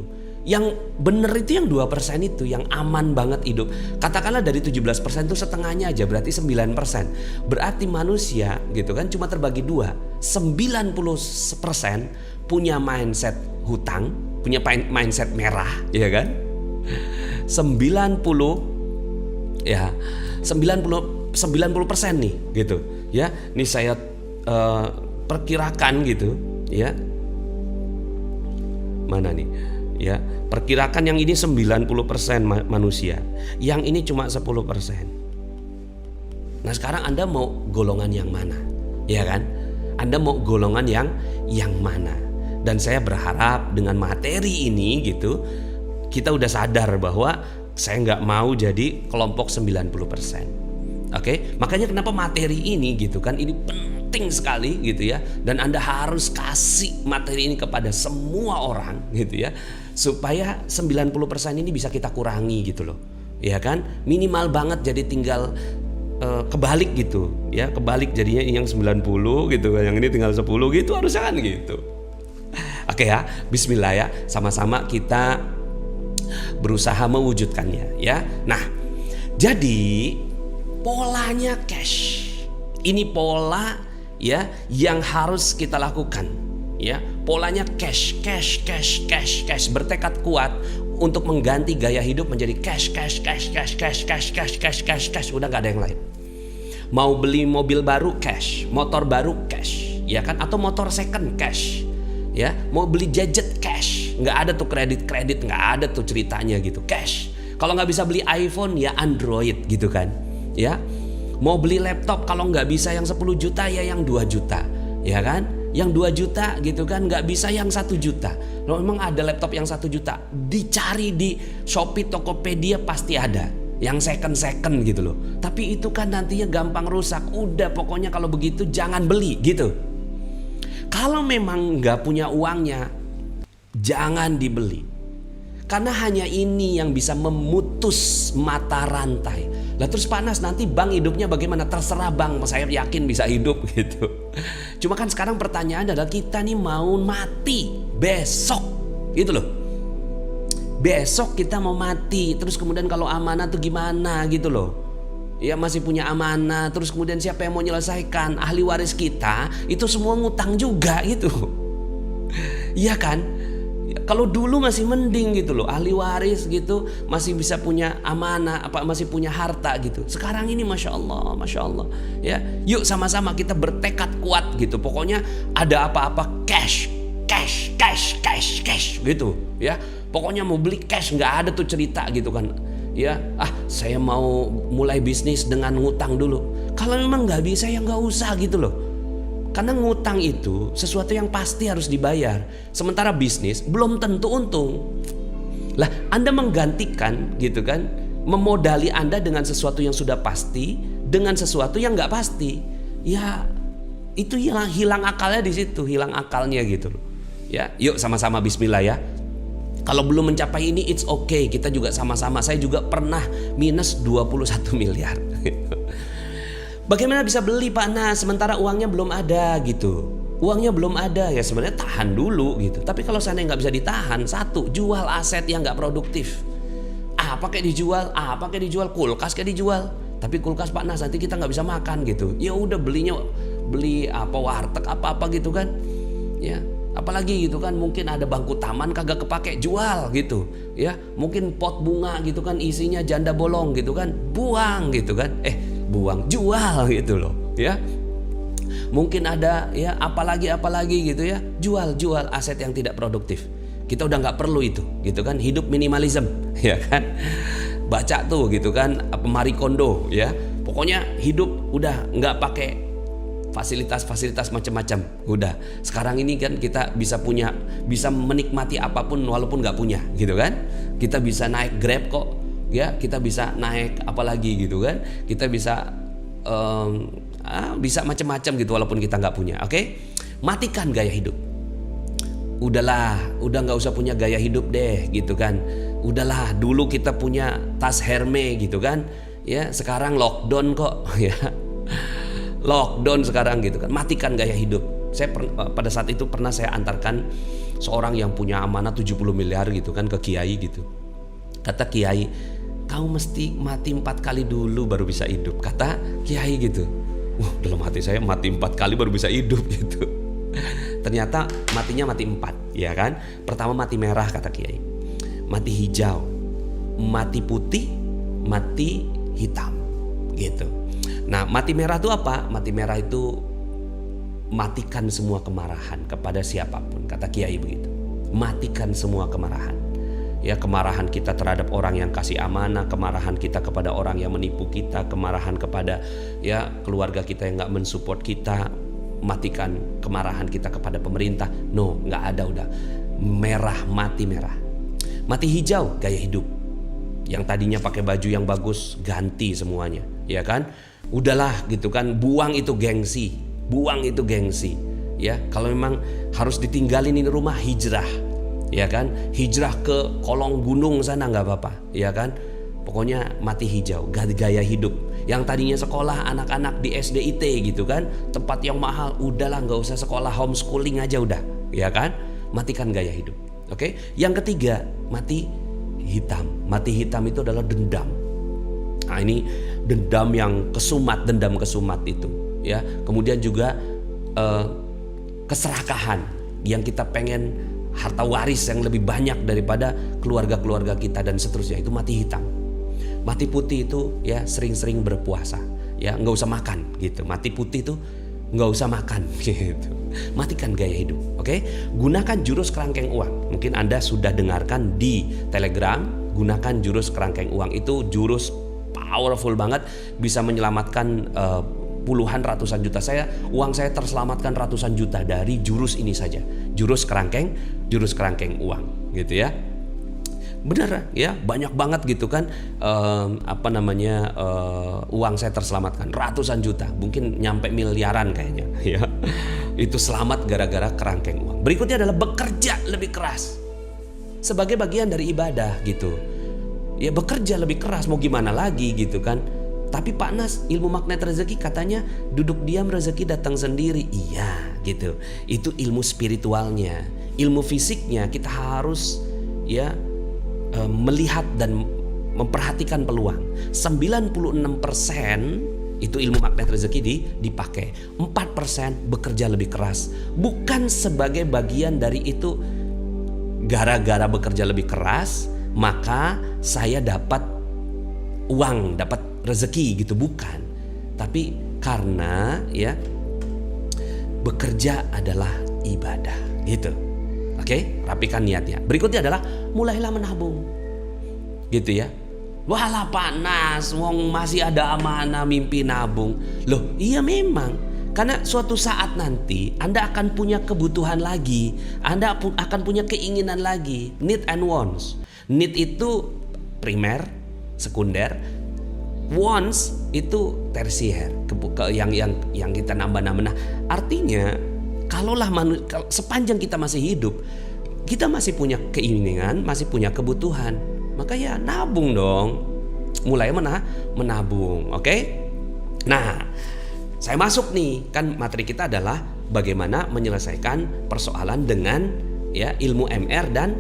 Yang bener itu yang 2% itu, yang aman banget hidup. Katakanlah dari 17% itu setengahnya aja, berarti 9%. Berarti manusia gitu kan cuma terbagi dua. 90% punya mindset hutang, punya mindset merah, ya kan? 90% nih gitu. Ya, nih saya perkirakan gitu, ya. Mana nih? Ya, perkirakan yang ini 90% manusia, yang ini cuma 10%. Nah, sekarang Anda mau golongan yang mana? Ya kan? Anda mau golongan yang mana? Dan saya berharap dengan materi ini gitu, kita udah sadar bahwa saya nggak mau jadi kelompok 90%. Oke? Makanya kenapa materi ini gitu kan, ini penting sekali gitu ya. Dan Anda harus kasih materi ini kepada semua orang gitu ya, supaya 90% ini bisa kita kurangi gitu loh. Ya kan? Minimal banget, jadi tinggal kebalik gitu ya, kebalik jadinya yang 90 gitu, yang ini tinggal 10 gitu, harusnya kan gitu. Oke ya, bismillah ya, sama-sama kita berusaha mewujudkannya ya. Nah, jadi polanya cash. Ini pola ya yang harus kita lakukan ya. Polanya cash. Bertekad kuat untuk mengganti gaya hidup menjadi cash. Udah gak ada yang lain. Mau beli mobil baru cash, motor baru cash, ya kan? Atau motor second cash. Ya, mau beli gadget cash, nggak ada tuh kredit, nggak ada tuh ceritanya gitu, cash. Kalau nggak bisa beli iPhone ya Android gitu kan, ya. Mau beli laptop kalau nggak bisa yang 10 juta ya yang 2 juta, ya kan? Yang 2 juta gitu kan, nggak bisa yang 1 juta. Kalau memang ada laptop yang 1 juta, dicari di Shopee, Tokopedia pasti ada. Yang second gitu loh. Tapi itu kan nantinya gampang rusak. Udah pokoknya kalau begitu jangan beli gitu. Kalau memang nggak punya uangnya, jangan dibeli. Karena hanya ini yang bisa memutus mata rantai. Lah terus panas nanti bang hidupnya bagaimana? Terserah bang, saya yakin bisa hidup gitu. Cuma kan sekarang pertanyaan adalah kita nih mau mati besok gitu loh. Besok kita mau mati, terus kemudian kalau amanah tuh gimana gitu loh. Ya masih punya amanah, terus kemudian siapa yang mau menyelesaikan? Ahli waris kita itu semua ngutang juga gitu. Iya kan? Kalau dulu masih mending gitu loh, ahli waris gitu masih bisa punya amanah, masih punya harta gitu. Sekarang ini masya Allah, ya. Yuk sama-sama kita bertekad kuat gitu. Pokoknya ada apa-apa cash gitu, ya. Pokoknya mau beli cash, nggak ada tuh cerita gitu kan. Ya, saya mau mulai bisnis dengan ngutang dulu. Kalau memang nggak bisa ya nggak usah gitu loh. Karena ngutang itu sesuatu yang pasti harus dibayar. Sementara bisnis belum tentu untung. Lah, Anda menggantikan gitu kan, memodali Anda dengan sesuatu yang sudah pasti dengan sesuatu yang nggak pasti. Ya, itu hilang akalnya di situ, hilang akalnya gitu loh. Ya, yuk sama-sama bismillah ya. Kalau belum mencapai ini it's okay, kita juga sama-sama. Saya juga pernah minus 21 miliar. Bagaimana bisa beli Pak Nas sementara uangnya belum ada gitu. Uangnya belum ada, ya sebenarnya tahan dulu gitu. Tapi kalau seandainya nggak bisa ditahan, satu, jual aset yang nggak produktif. Apa kayak dijual, kulkas kayak dijual. Tapi kulkas Pak Nas nanti kita nggak bisa makan gitu. Ya udah beli warteg apa gitu kan. Ya, apalagi gitu kan, mungkin ada bangku taman kagak kepake, jual gitu. Ya, mungkin pot bunga gitu kan isinya janda bolong gitu kan, buang gitu kan. Jual gitu loh, ya. Mungkin ada ya apalagi gitu ya, jual aset yang tidak produktif. Kita udah nggak perlu itu gitu kan, hidup minimalism ya kan. Baca tuh gitu kan Marie Kondo ya. Pokoknya hidup udah nggak pakai fasilitas macam-macam. Udah sekarang ini kan kita bisa menikmati apapun walaupun nggak punya gitu kan. Kita bisa naik Grab kok. Ya, kita bisa naik apalagi gitu kan. Kita bisa bisa macam-macam gitu walaupun kita nggak punya. Oke? Matikan gaya hidup. Udah nggak usah punya gaya hidup deh gitu kan. Udahlah, dulu kita punya tas Hermes gitu kan. Ya, sekarang lockdown kok ya. Lockdown sekarang gitu kan. Matikan gaya hidup. Saya pada saat itu pernah saya antarkan seorang yang punya amanah 70 miliar gitu kan ke kiai gitu. Kata kiai, kamu mesti mati 4 kali dulu baru bisa hidup. Kata kiai gitu. Dalam hati saya mati 4 kali baru bisa hidup gitu. Ternyata matinya mati 4, ya kan? Pertama mati merah kata kiai. Mati hijau, mati putih, mati hitam gitu. Nah, mati merah itu apa? Mati merah itu matikan semua kemarahan kepada siapapun, kata kiai begitu. Matikan semua kemarahan. Ya, kemarahan kita terhadap orang yang kasih amanah, kemarahan kita kepada orang yang menipu kita, kemarahan kepada ya keluarga kita yang nggak mensupport kita, matikan kemarahan kita kepada pemerintah. No, nggak ada, udah merah, mati merah. Mati hijau, gaya hidup. Yang tadinya pakai baju yang bagus ganti semuanya, ya kan? Udahlah gitu kan, buang itu gengsi. Ya, kalau memang harus ditinggalin ini rumah, hijrah. Ya kan, hijrah ke kolong gunung sana nggak apa-apa, ya kan. Pokoknya mati hijau, gaya hidup. Yang tadinya sekolah anak-anak di SDIT gitu kan, tempat yang mahal, udahlah nggak usah sekolah, homeschooling aja udah, ya kan? Matikan gaya hidup. Oke. Yang ketiga, mati hitam. Mati hitam itu adalah dendam. Nah, ini dendam yang dendam kesumat itu, ya. Kemudian juga keserakahan, yang kita pengen harta waris yang lebih banyak daripada keluarga-keluarga kita dan seterusnya, itu mati hitam. Mati putih itu ya sering-sering berpuasa, ya nggak usah makan gitu. Mati putih itu nggak usah makan gitu. Matikan gaya hidup. Oke. Gunakan jurus kerangkeng uang. Mungkin Anda sudah dengarkan di Telegram. Gunakan jurus kerangkeng uang, itu jurus powerful banget, bisa menyelamatkan puluhan ratusan juta. Uang saya terselamatkan ratusan juta dari jurus ini saja. Jurus kerangkeng uang gitu ya. Benar ya, banyak banget gitu kan, uang saya terselamatkan ratusan juta, mungkin nyampe miliaran kayaknya ya. Itu selamat gara-gara kerangkeng uang. Berikutnya adalah bekerja lebih keras sebagai bagian dari ibadah gitu. Ya bekerja lebih keras, mau gimana lagi gitu kan. Tapi Pak Nas, ilmu magnet rezeki katanya duduk diam rezeki datang sendiri. Iya gitu. Itu ilmu spiritualnya. Ilmu fisiknya kita harus ya melihat dan memperhatikan peluang. 96% itu ilmu magnet rezeki dipakai. 4% bekerja lebih keras. Bukan sebagai bagian dari itu, gara-gara bekerja lebih keras maka saya dapat uang, dapat rezeki gitu, bukan. Tapi karena ya bekerja adalah ibadah gitu. Oke, rapikan niatnya. Berikutnya adalah mulailah menabung. Gitu ya. Walah Pak Nas, wong masih ada amanah mimpi nabung. Loh, iya memang. Karena suatu saat nanti Anda akan punya kebutuhan lagi. Anda akan punya keinginan lagi. Need and wants. Need itu primer, sekunder. Wants itu tersier, yang kita nambah-nambah. Nah, artinya sepanjang kita masih hidup, kita masih punya keinginan, masih punya kebutuhan, maka ya nabung dong. Mulai menabung, oke? Nah, saya masuk nih, kan materi kita adalah bagaimana menyelesaikan persoalan dengan ya ilmu MR dan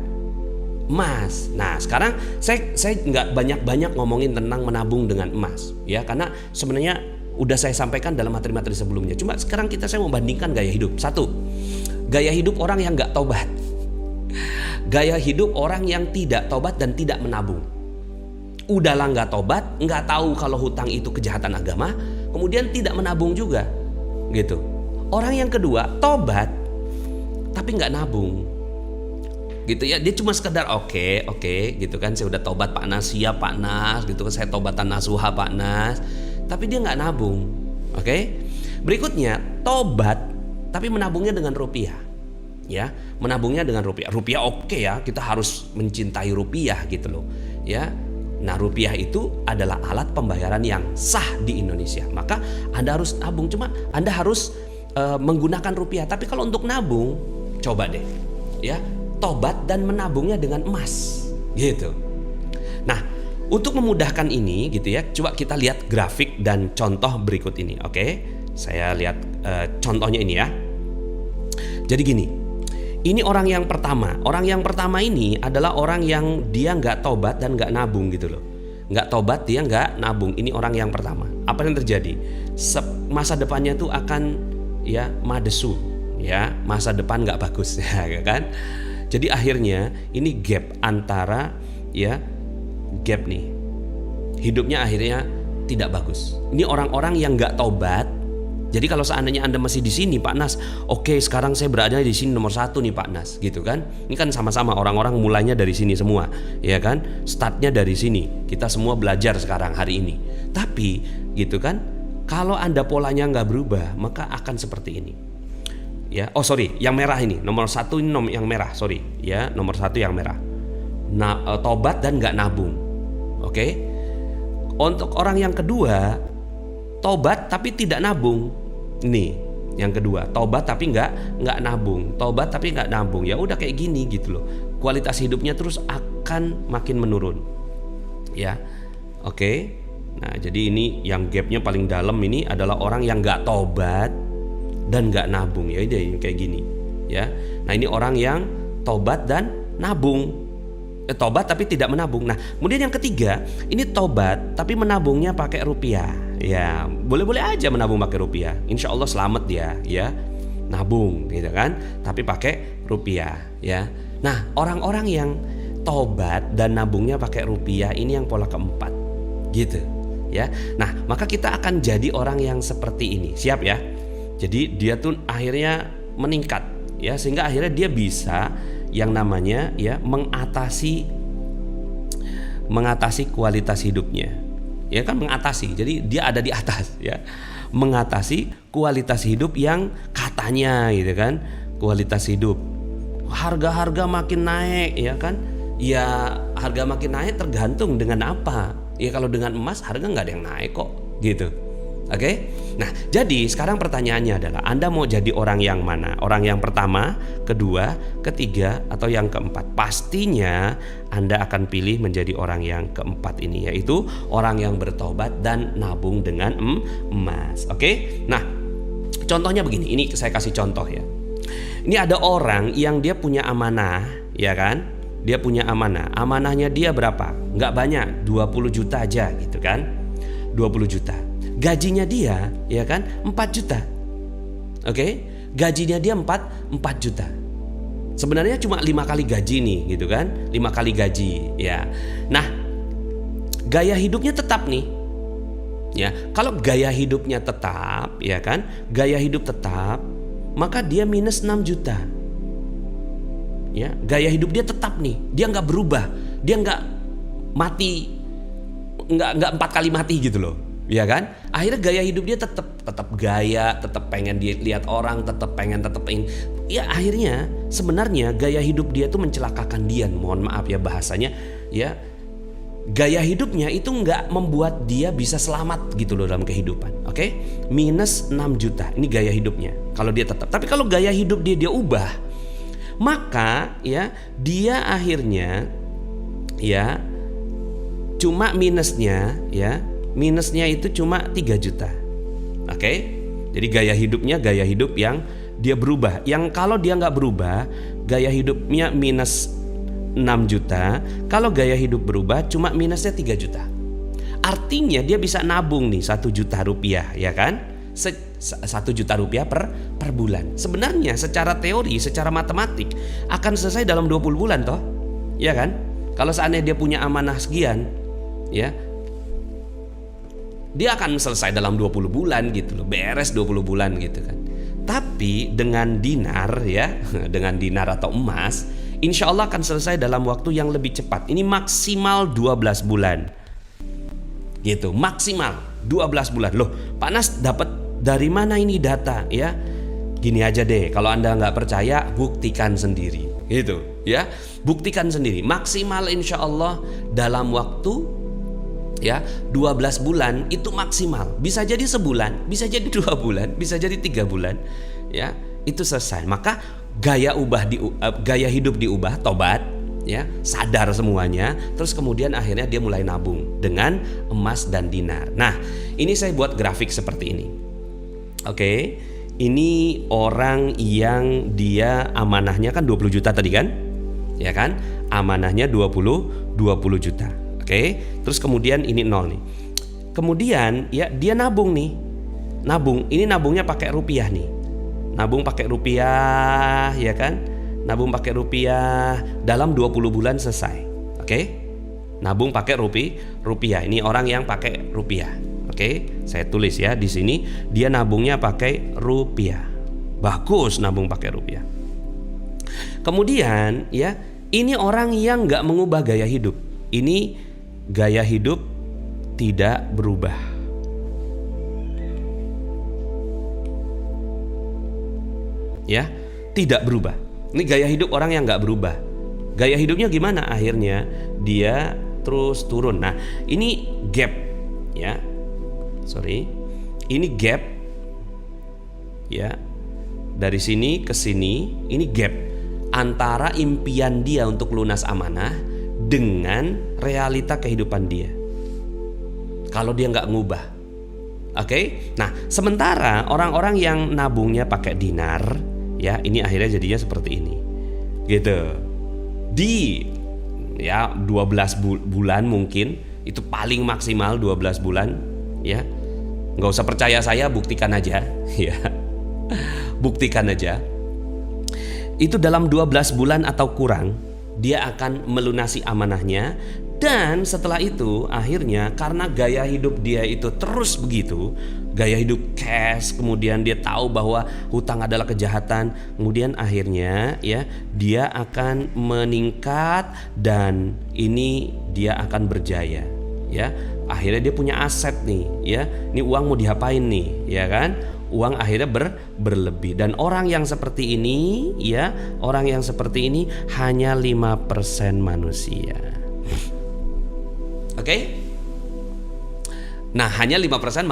emas. Nah, sekarang saya nggak banyak ngomongin tentang menabung dengan emas, ya, karena sebenarnya udah saya sampaikan dalam materi-materi sebelumnya. Cuma sekarang saya mau bandingkan gaya hidup. Satu, gaya hidup orang yang nggak tobat, gaya hidup orang yang tidak tobat dan tidak menabung. Udahlah nggak tobat, nggak tahu kalau hutang itu kejahatan agama, kemudian tidak menabung juga, gitu. Orang yang kedua tobat tapi nggak nabung. Gitu ya, dia cuma sekedar oke gitu kan, saya udah tobat Pak Nas, siap Pak Nas gitu kan, saya tobatan nasuha Pak Nas, tapi dia nggak nabung. Oke. Berikutnya tobat tapi menabungnya dengan rupiah, ya, menabungnya dengan rupiah. Rupiah oke ya, kita harus mencintai rupiah gitu loh, ya. Nah, rupiah itu adalah alat pembayaran yang sah di Indonesia, maka Anda harus nabung. Cuma Anda harus menggunakan rupiah. Tapi kalau untuk nabung, coba deh, ya, tobat dan menabungnya dengan emas gitu. Nah, untuk memudahkan ini gitu ya, coba kita lihat grafik dan contoh berikut ini. Oke, saya lihat contohnya ini ya. Jadi gini, ini orang yang pertama. Orang yang pertama ini adalah orang yang dia nggak tobat dan nggak nabung gitu loh. Nggak tobat, dia nggak nabung. Ini orang yang pertama. Apa yang terjadi? Masa depannya tuh akan ya madesu, ya, masa depan nggak bagus ya kan. Jadi akhirnya ini gap antara ya, gap nih, hidupnya akhirnya tidak bagus. Ini orang-orang yang nggak tobat. Jadi kalau seandainya Anda masih di sini Pak Nas, oke, sekarang saya berada di sini nomor 1 nih Pak Nas, gitu kan? Ini kan sama-sama orang-orang mulainya dari sini semua, ya kan? Startnya dari sini. Kita semua belajar sekarang hari ini. Tapi gitu kan? Kalau Anda polanya nggak berubah, maka akan seperti ini. Ya, yang merah ini nomor 1 ini yang merah, ya, nomor 1 yang merah. Nah, tobat dan nggak nabung, oke. Untuk orang yang kedua, tobat tapi tidak nabung. Nih, yang kedua, tobat tapi nggak nabung, tobat tapi nggak nabung. Ya udah kayak gini gitu loh. Kualitas hidupnya terus akan makin menurun, ya, oke. Nah, jadi ini yang gapnya paling dalam ini adalah orang yang nggak tobat dan nggak nabung, ya ini kayak gini, ya. Nah, ini orang yang tobat dan nabung, tobat tapi tidak menabung. Nah, kemudian yang ketiga, ini tobat tapi menabungnya pakai rupiah, ya. Boleh-boleh aja menabung pakai rupiah, insya Allah selamat dia, ya. Nabung, gitu kan? Tapi pakai rupiah, ya. Nah, orang-orang yang tobat dan nabungnya pakai rupiah ini yang pola keempat, gitu. Ya, nah maka kita akan jadi orang yang seperti ini, siap ya? Jadi dia tuh akhirnya meningkat, ya, sehingga akhirnya dia bisa yang namanya ya mengatasi kualitas hidupnya, ya kan, mengatasi. Jadi dia ada di atas, ya, mengatasi kualitas hidup yang katanya gitu kan, kualitas hidup. Harga-harga makin naik, ya kan? Ya harga makin naik tergantung dengan apa. Ya kalau dengan emas harga nggak ada yang naik kok, gitu. Oke? Nah, jadi sekarang pertanyaannya adalah Anda mau jadi orang yang mana? Orang yang pertama, kedua, ketiga, atau yang keempat? Pastinya Anda akan pilih menjadi orang yang keempat ini, yaitu orang yang bertobat dan nabung dengan emas. Oke? Nah, contohnya begini. Ini saya kasih contoh ya. Ini ada orang yang dia punya amanah, ya kan? Dia punya amanah. Amanahnya dia berapa? Nggak banyak, 20 juta aja gitu kan. 20 juta. Gajinya dia, ya kan, 4 juta. Oke? Gajinya dia 4 juta. Sebenarnya cuma 5 kali gaji nih gitu kan. 5 kali gaji, ya. Nah, gaya hidupnya tetap nih. Ya, kalau gaya hidupnya tetap, ya kan? Gaya hidup tetap, maka dia minus 6 juta. Ya, gaya hidup dia tetap nih, dia nggak berubah, dia nggak mati, nggak 4 kali mati gitu loh, ya kan? Akhirnya gaya hidup dia tetap gaya, tetap pengen dilihat orang, tetap pengen, ya akhirnya sebenarnya gaya hidup dia tuh mencelakakan dia, mohon maaf ya bahasanya, ya. Gaya hidupnya itu nggak membuat dia bisa selamat gitu loh dalam kehidupan, oke? Minus 6 juta, ini gaya hidupnya. Kalau dia tetap, tapi kalau gaya hidup dia ubah, maka ya dia akhirnya ya cuma minusnya itu cuma 3 juta. Oke? Jadi gaya hidup yang dia berubah. Yang kalau dia nggak berubah, gaya hidupnya minus 6 juta. Kalau gaya hidup berubah cuma minusnya 3 juta. Artinya dia bisa nabung nih 1 juta rupiah, ya kan? 1 juta rupiah per bulan. Sebenarnya secara teori, secara matematik akan selesai dalam 20 bulan toh, ya kan? Kalau seandainya dia punya amanah sekian, ya, dia akan selesai dalam 20 bulan gitu loh, beres 20 bulan gitu kan. Tapi dengan dinar, ya, dengan dinar atau emas, insya Allah akan selesai dalam waktu yang lebih cepat. Ini maksimal 12 bulan gitu, maksimal 12 bulan. Loh, Pak Nas dapat dari mana ini data, ya? Gini aja deh, kalau Anda nggak percaya, buktikan sendiri, gitu, ya. Buktikan sendiri, maksimal insya Allah dalam waktu, ya, 12 bulan itu maksimal. Bisa jadi sebulan, bisa jadi 2 bulan, bisa jadi 3 bulan, ya, itu selesai. Maka gaya hidup diubah, tobat, ya, sadar semuanya, terus kemudian akhirnya dia mulai nabung dengan emas dan dinar. Nah, ini saya buat grafik seperti ini. Oke, ini orang yang dia amanahnya kan 20 juta tadi kan, ya kan? Amanahnya 20 juta. Oke, terus kemudian ini 0 nih. Kemudian ya dia nabung nih, ini nabungnya pakai rupiah nih, nabung pakai rupiah, ya kan? Nabung pakai rupiah dalam 20 bulan selesai. Oke, nabung pakai rupiah. Ini orang yang pakai rupiah. Oke, saya tulis ya di sini, dia nabungnya pakai rupiah. Bagus, nabung pakai rupiah. Kemudian ya, ini orang yang nggak mengubah gaya hidup. Ini gaya hidup tidak berubah. Ya, tidak berubah. Ini gaya hidup orang yang nggak berubah. Gaya hidupnya gimana? Akhirnya dia terus turun. Nah, ini gap, ya. Ini gap, ya, dari sini ke sini. Ini gap antara impian dia untuk lunas amanah dengan realita kehidupan dia. kalau dia nggak ngubah. Oke? Nah, sementara orang-orang yang nabungnya pakai dinar, ya ini akhirnya jadinya seperti ini. Gitu. Di ya 12 bulan mungkin, itu paling maksimal 12 bulan, ya. Nggak usah percaya saya, buktikan aja, ya. Buktikan aja. Itu dalam 12 bulan atau kurang, dia akan melunasi amanahnya. Dan setelah itu akhirnya karena gaya hidup dia itu terus begitu, gaya hidup cash, kemudian dia tahu bahwa hutang adalah kejahatan, kemudian akhirnya ya dia akan meningkat dan ini dia akan berjaya, ya. Akhirnya dia punya aset nih, ya. Ini uang mau diapain nih, ya kan? Uang akhirnya berlebih. Dan orang yang seperti ini, ya, orang yang seperti ini hanya 5% manusia. Oke? Nah, hanya 5%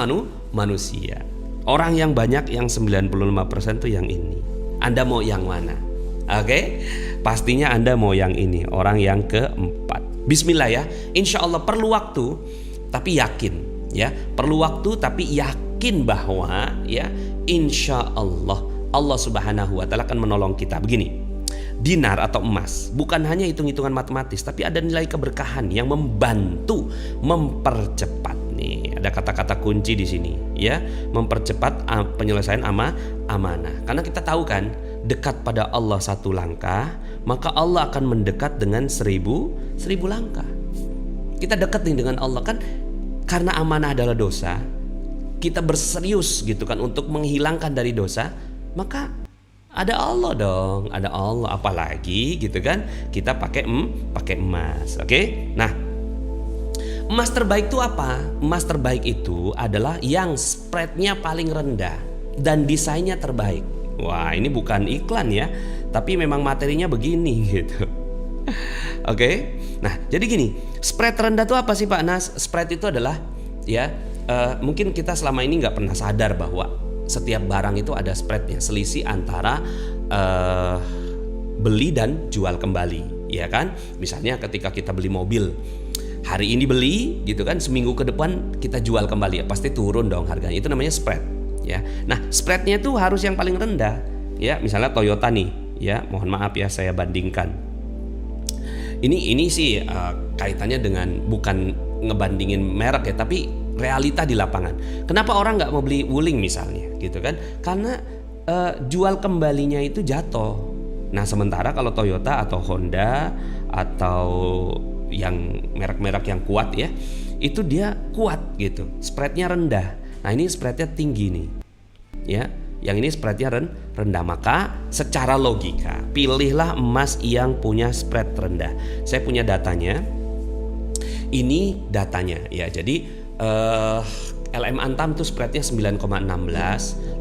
manusia. Orang yang banyak yang 95% tuh yang ini. Anda mau yang mana? Oke? Pastinya Anda mau yang ini, orang yang keempat. Bismillah ya. Insya Allah perlu waktu, tapi yakin, ya. Perlu waktu tapi yakin bahwa ya insya Allah Allah Subhanahu wa Ta'ala akan menolong kita. Begini, dinar atau emas bukan hanya hitung-hitungan matematis, tapi ada nilai keberkahan yang membantu mempercepat. Nih ada kata-kata kunci di sini, ya, mempercepat penyelesaian amanah. Karena kita tahu kan, dekat pada Allah satu langkah, maka Allah akan mendekat dengan 1000 langkah. Kita dekat nih dengan Allah kan, karena amanah adalah dosa. Kita berserius gitu kan untuk menghilangkan dari dosa, maka ada Allah dong, ada Allah. Apalagi gitu kan, kita pakai emas. Oke? Nah, emas terbaik itu apa? Emas terbaik itu adalah yang spreadnya paling rendah dan desainnya terbaik. Wah, ini bukan iklan ya, tapi memang materinya begini gitu. Oke? Nah, jadi gini, spread rendah itu apa sih Pak Nas? Spread itu adalah ya, mungkin kita selama ini nggak pernah sadar bahwa setiap barang itu ada spreadnya, selisih antara beli dan jual kembali, ya kan? Misalnya ketika kita beli mobil, hari ini beli gitu kan, seminggu ke depan kita jual kembali, ya pasti turun dong harganya. Itu namanya spread, ya. Nah, spreadnya itu harus yang paling rendah, ya. Misalnya Toyota nih, ya, mohon maaf ya saya bandingkan. Ini sih kaitannya dengan bukan ngebandingin merek ya, tapi realita di lapangan. Kenapa orang nggak mau beli Wuling misalnya, gitu kan? Karena jual kembalinya itu jatuh. Nah, sementara kalau Toyota atau Honda atau yang merek-merek yang kuat ya, itu dia kuat gitu, spreadnya rendah. Nah, ini spreadnya tinggi nih, ya. Yang ini spreadnya rendah, maka secara logika pilihlah emas yang punya spread rendah. Saya punya datanya. Ini datanya ya. Jadi LM Antam tuh spreadnya 9,16,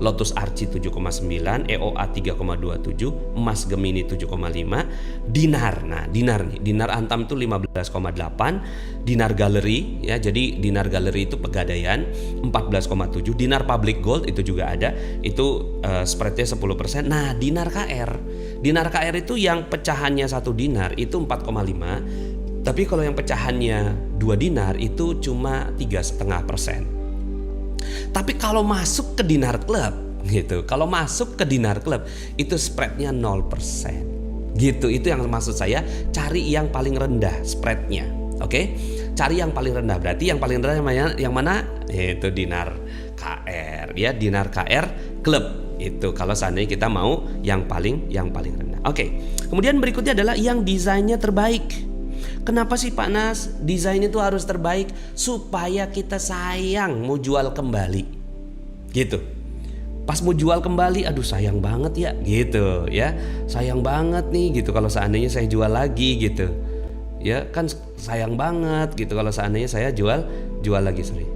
Lotus Arci 7,9, EOA 3,27, emas Gemini 7,5, dinar. Nah, dinar nih, dinar Antam itu 15,8, dinar galeri ya. Jadi dinar galeri itu pegadaian 14,7, dinar public gold itu juga ada, itu spreadnya 10%. Nah, dinar KR itu yang pecahannya 1 dinar itu 4,5. Tapi kalau yang pecahannya 2 dinar itu cuma 3,5%. Tapi kalau masuk ke dinar club gitu, kalau masuk ke dinar club itu spreadnya 0%. Gitu, itu yang maksud saya, cari yang paling rendah spreadnya. Oke? Cari yang paling rendah. Berarti yang paling rendah yang mana? Itu dinar KR ya, dinar KR club. Itu kalau seandainya kita mau yang paling rendah. Oke. Kemudian berikutnya adalah yang desainnya terbaik. Kenapa sih Pak Nas desain itu harus terbaik? Supaya kita sayang mau jual kembali gitu. Pas mau jual kembali, aduh sayang banget ya gitu ya. Sayang banget nih gitu kalau seandainya saya jual lagi gitu. Ya kan sayang banget gitu kalau seandainya saya jual lagi, sorry.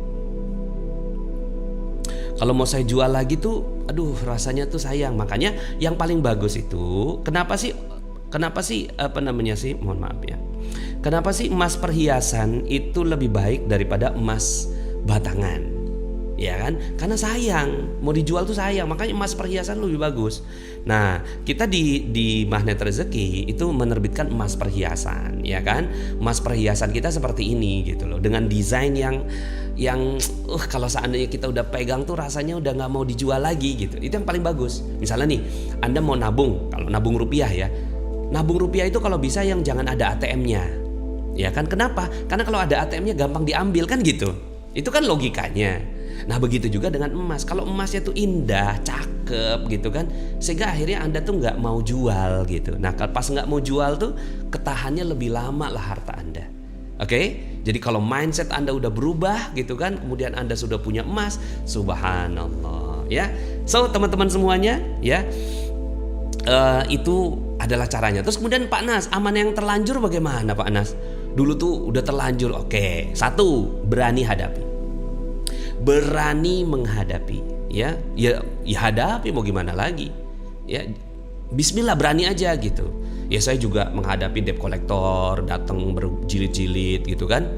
Kalau mau saya jual lagi tuh aduh rasanya tuh sayang. Makanya yang paling bagus itu kenapa sih mohon maaf ya. Kenapa sih emas perhiasan itu lebih baik daripada emas batangan? ya kan? Karena sayang, mau dijual tuh sayang, makanya emas perhiasan lebih bagus. Nah, kita di Magnet Rezeki itu menerbitkan emas perhiasan, ya kan? Emas perhiasan kita seperti ini gitu loh, dengan desain yang kalau seandainya kita udah pegang tuh rasanya udah nggak mau dijual lagi gitu. Itu yang paling bagus. Misalnya nih, Anda mau nabung, kalau nabung rupiah ya, nabung rupiah itu kalau bisa yang jangan ada ATM-nya, ya kan? Kenapa? Karena kalau ada ATM-nya gampang diambil kan gitu. Itu kan logikanya. Nah begitu juga dengan emas. Kalau emasnya tuh indah, cakep gitu kan, sehingga akhirnya Anda tuh nggak mau jual gitu. Nah pas nggak mau jual tuh ketahannya lebih lama lah harta Anda. Oke? Jadi kalau mindset Anda udah berubah gitu kan, kemudian Anda sudah punya emas, subhanallah ya. So teman-teman semuanya ya, itu adalah caranya. Terus kemudian Pak Nas, aman yang terlanjur bagaimana Pak Nas? Dulu tuh udah terlanjur. Oke, satu, berani hadapi. Berani menghadapi, ya hadapi, mau gimana lagi, ya Bismillah, berani aja gitu. Ya saya juga menghadapi debt collector, datang berjilid-jilid gitu kan,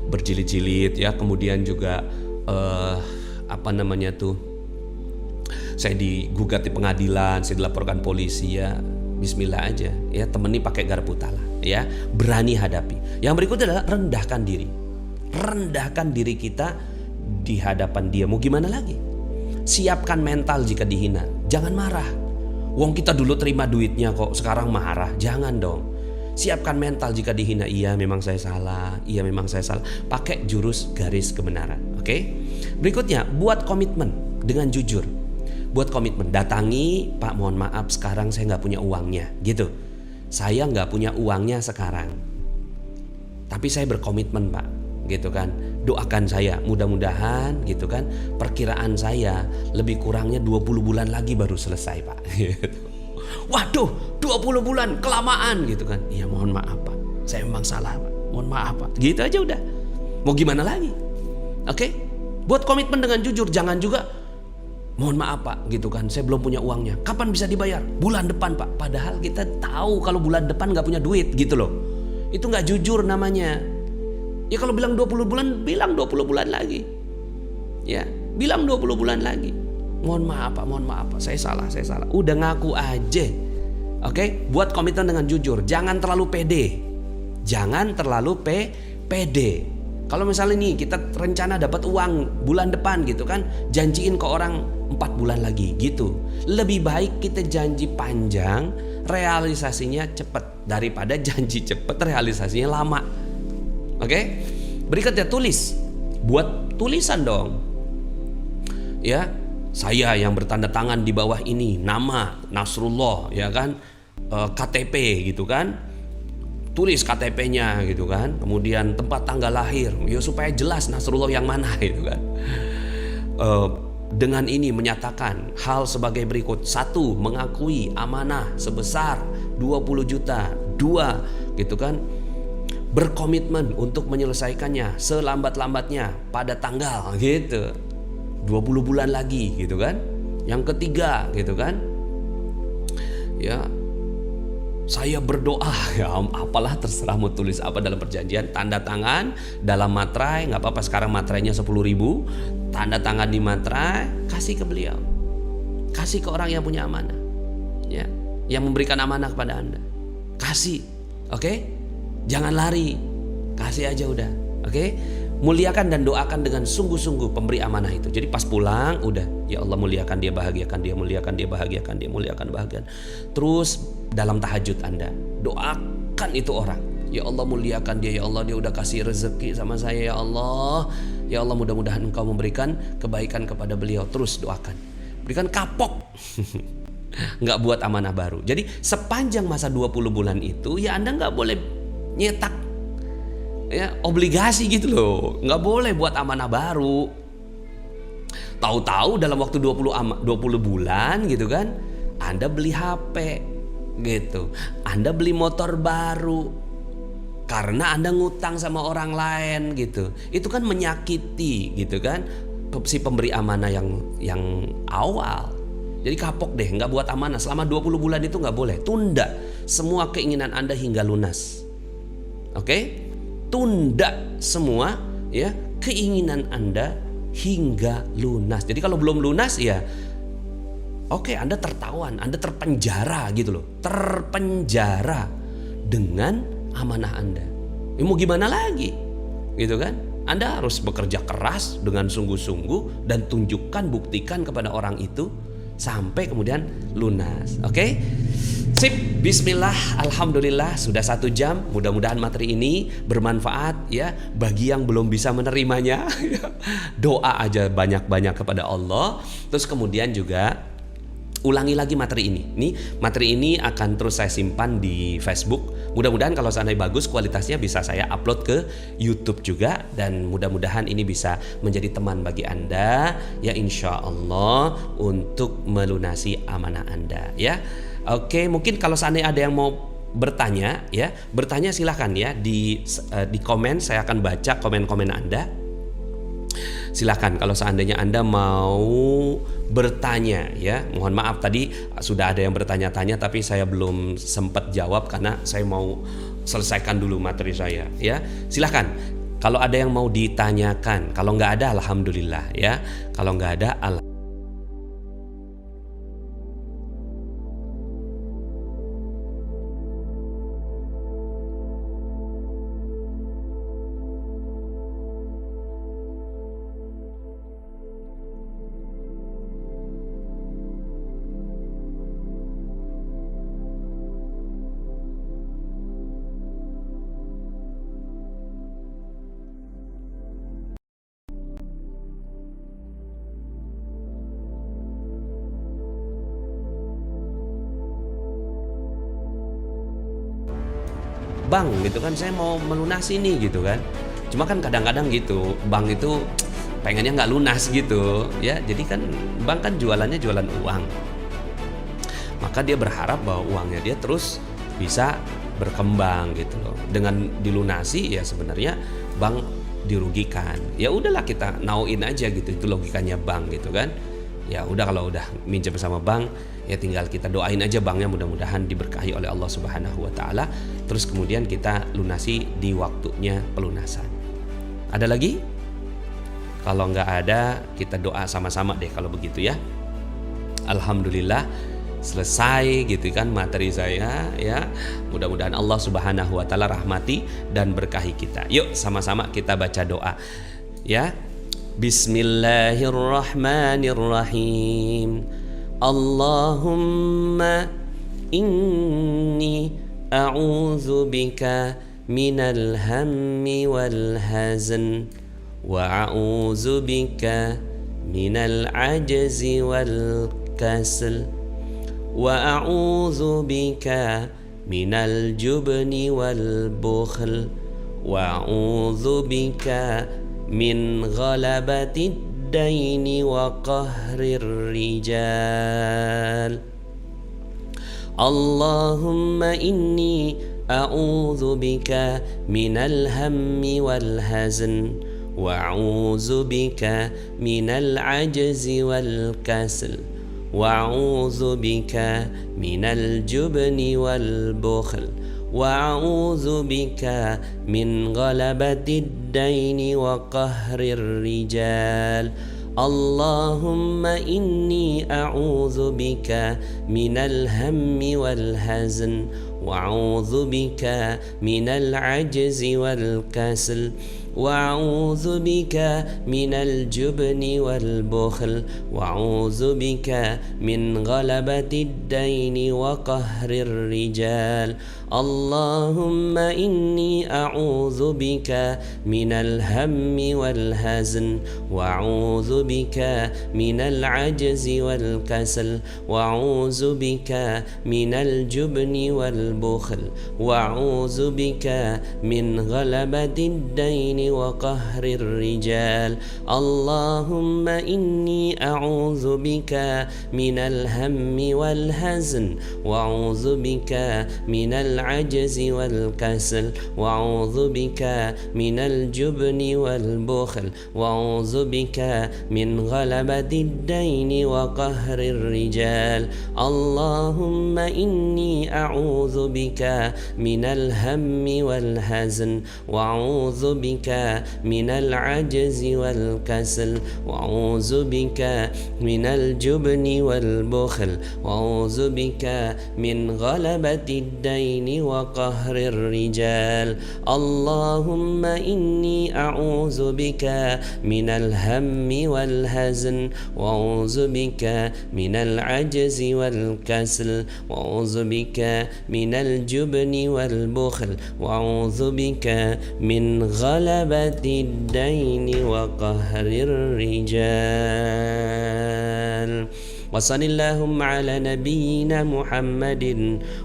berjilid-jilid ya. Kemudian juga saya digugat di pengadilan, saya dilaporkan polisi ya. Bismillah aja, ya temeni pakai garpu tala, ya berani hadapi. Yang berikutnya adalah rendahkan diri. Rendahkan diri kita di hadapan dia. Mau gimana lagi? Siapkan mental jika dihina. Jangan marah. Wong kita dulu terima duitnya kok, sekarang marah. Jangan dong. Siapkan mental jika dihina. Iya memang saya salah. Iya memang saya salah. Pakai jurus garis kebenaran. Oke? Berikutnya, buat komitmen dengan jujur. Buat komitmen. Datangi, Pak mohon maaf sekarang saya nggak punya uangnya. Gitu. Saya nggak punya uangnya sekarang. Tapi saya berkomitmen Pak. Gitu kan, doakan saya, mudah-mudahan gitu kan, perkiraan saya lebih kurangnya 20 bulan lagi baru selesai Pak gitu. Waduh 20 bulan kelamaan gitu kan. Iya mohon maaf Pak, saya memang salah Pak, mohon maaf Pak, gitu aja udah. Mau gimana lagi? Oke? Buat komitmen dengan jujur. Jangan juga mohon maaf Pak gitu kan, saya belum punya uangnya, kapan bisa dibayar? Bulan depan Pak. Padahal kita tahu kalau bulan depan gak punya duit gitu loh. Itu gak jujur namanya. Ya kalau bilang 20 bulan, bilang 20 bulan lagi. Ya, bilang 20 bulan lagi. Mohon maaf Pak, saya salah. Udah ngaku aja. Oke? Buat komitmen dengan jujur. Jangan terlalu pede. Pede. Kalau misalnya nih kita rencana dapat uang bulan depan gitu kan, janjiin ke orang 4 bulan lagi gitu. Lebih baik kita janji panjang, realisasinya cepat daripada janji cepat, realisasinya lama. Oke, berikutnya tulis, buat tulisan dong. Ya, saya yang bertanda tangan di bawah ini, nama Nasrullah, ya kan, KTP gitu kan, tulis KTP-nya gitu kan, kemudian tempat tanggal lahir, ya supaya jelas Nasrullah yang mana gitu kan. Dengan ini menyatakan hal sebagai berikut: 1. Mengakui amanah sebesar 20 juta. 2. Gitu kan, berkomitmen untuk menyelesaikannya selambat-lambatnya pada tanggal gitu 20 bulan lagi gitu kan. Yang ketiga gitu kan, ya saya berdoa, ya apalah terserah mau tulis apa dalam perjanjian, tanda tangan dalam materai, nggak apa-apa sekarang materainya 10.000, tanda tangan di materai, kasih ke beliau, kasih ke orang yang punya amanah, ya yang memberikan amanah kepada Anda, kasih. Oke? Jangan lari, kasih aja udah. Oke? Muliakan dan doakan dengan sungguh-sungguh pemberi amanah itu. Jadi pas pulang udah, ya Allah muliakan dia, bahagiakan dia, muliakan dia, bahagiakan dia, muliakan, bahagiakan. Terus dalam tahajud Anda doakan itu orang. Ya Allah muliakan dia, ya Allah dia udah kasih rezeki sama saya, ya Allah. Ya Allah mudah-mudahan Engkau memberikan kebaikan kepada beliau. Terus doakan. Berikan kapok. Nggak buat amanah baru. Jadi sepanjang masa 20 bulan itu ya Anda nggak boleh nyetak ya obligasi gitu loh, nggak boleh buat amanah baru. Tahu-tahu dalam waktu 20 bulan gitu kan, Anda beli HP gitu, Anda beli motor baru karena Anda ngutang sama orang lain gitu. Itu kan menyakiti gitu kan si pemberi amanah yang awal. Jadi kapok deh, nggak buat amanah selama 20 bulan itu nggak boleh. Tunda semua keinginan Anda hingga lunas. Oke? Tunda semua ya keinginan Anda hingga lunas. Jadi kalau belum lunas ya oke, Anda tertawan, Anda terpenjara gitu loh. Terpenjara dengan amanah Anda. Ya mau gimana lagi? Gitu kan? Anda harus bekerja keras dengan sungguh-sungguh dan tunjukkan, buktikan kepada orang itu sampai kemudian lunas. Oke? Sip, bismillah, alhamdulillah sudah 1 jam. Mudah-mudahan materi ini bermanfaat ya bagi yang belum bisa menerimanya. Doa aja banyak-banyak kepada Allah. Terus kemudian juga ulangi lagi materi ini. Nih, materi ini akan terus saya simpan di Facebook. Mudah-mudahan kalau seandainya bagus kualitasnya bisa saya upload ke YouTube juga, dan mudah-mudahan ini bisa menjadi teman bagi Anda ya insya Allah untuk melunasi amanah Anda ya. Oke, mungkin kalau seandainya ada yang mau bertanya ya, bertanya silahkan ya di komen, saya akan baca komen-komen Anda. Silahkan kalau seandainya Anda mau bertanya ya. Mohon maaf tadi sudah ada yang bertanya-tanya tapi saya belum sempat jawab karena saya mau selesaikan dulu materi saya ya. Silahkan kalau ada yang mau ditanyakan. Kalau nggak ada alhamdulillah ya. Kalau nggak ada Bang gitu kan, saya mau melunasi nih gitu kan. Cuma kan kadang-kadang gitu bank itu pengennya nggak lunas gitu ya. Jadi kan bank kan jualannya jualan uang, maka dia berharap bahwa uangnya dia terus bisa berkembang gitu loh. Dengan dilunasi ya sebenarnya bank dirugikan. Ya udahlah kita nauin aja gitu, itu logikanya bank gitu kan. Ya udah, kalau udah minjem sama bank ya tinggal kita doain aja banknya mudah-mudahan diberkahi oleh Allah Subhanahu wa taala. Terus kemudian kita lunasi di waktunya pelunasan. Ada lagi? Kalau nggak ada kita doa sama-sama deh kalau begitu ya. Alhamdulillah selesai gitu kan materi saya ya. Mudah-mudahan Allah Subhanahu wa taala rahmati dan berkahi kita. Yuk sama-sama kita baca doa ya. Bismillahirrahmanirrahim. Allahumma inni a'udzu bika minal hammi wal hazan wa a'udzu bika minal ajzi wal kasal wa a'udzu bika minal jubni wal bukhl wa a'udzu bika min ghalabatid daini wa qahrir rijal. Allahumma inni a'udzu bika minal hammi wal hazan wa a'udzu bika minal ajzi wal kasal wa a'udzu bika minal jubni wal bukhl وأعوذ بك من غلبة الدين وقهر الرجال. اللهم إني أعوذ بك من الهم والحزن وأعوذ بك من العجز والكسل وأعوذ بك من الجبن والبخل وأعوذ بك من غلبة الدين وقهر الرجال. اللهم إني أعوذ بك من الهم والحزن وأعوذ بك من العجز والكسل وأعوذ بك من الجبن والبخل وأعوذ بك من غلبة الدين وقهر الرجال. اللهم إني أعوذ بك من الهم والحزن وأعوذ بك من العجز والكسل وأعوذ بك من الجبن والبخل وأعوذ بك من غلبة الدين وقهر الرجال. اللهم إني أعوذ بك من الهم والحزن وأعوذ بك من العجز والكسل وأعوذ بك من الجبن والبخل وأعوذ بك من غلبة الدين وقهر الرجال اللهم إني أعوذ بك من الهم والحزن وأعوذ بك من العجز والكسل وأعوذ بك من الجبن والبخل وأعوذ بك من غلبة الدين وقهر الرجال وصل اللهم على نبينا محمد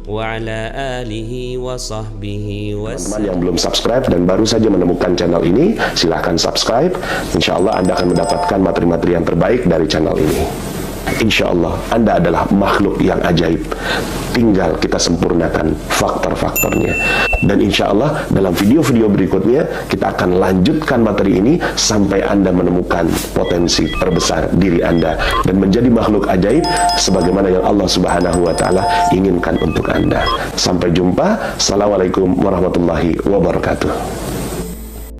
وعلى آله وصحبه Teman-teman yang belum subscribe dan baru saja menemukan channel ini, silahkan subscribe. Insya Allah Anda akan mendapatkan materi-materi yang terbaik dari channel ini. Insya Allah Anda adalah makhluk yang ajaib. Tinggal kita sempurnakan faktor-faktornya. Dan insya Allah dalam video-video berikutnya kita akan lanjutkan materi ini sampai Anda menemukan potensi terbesar diri Anda dan menjadi makhluk ajaib sebagaimana yang Allah Subhanahu wa Ta'ala inginkan untuk Anda. Sampai jumpa. Assalamualaikum warahmatullahi wabarakatuh.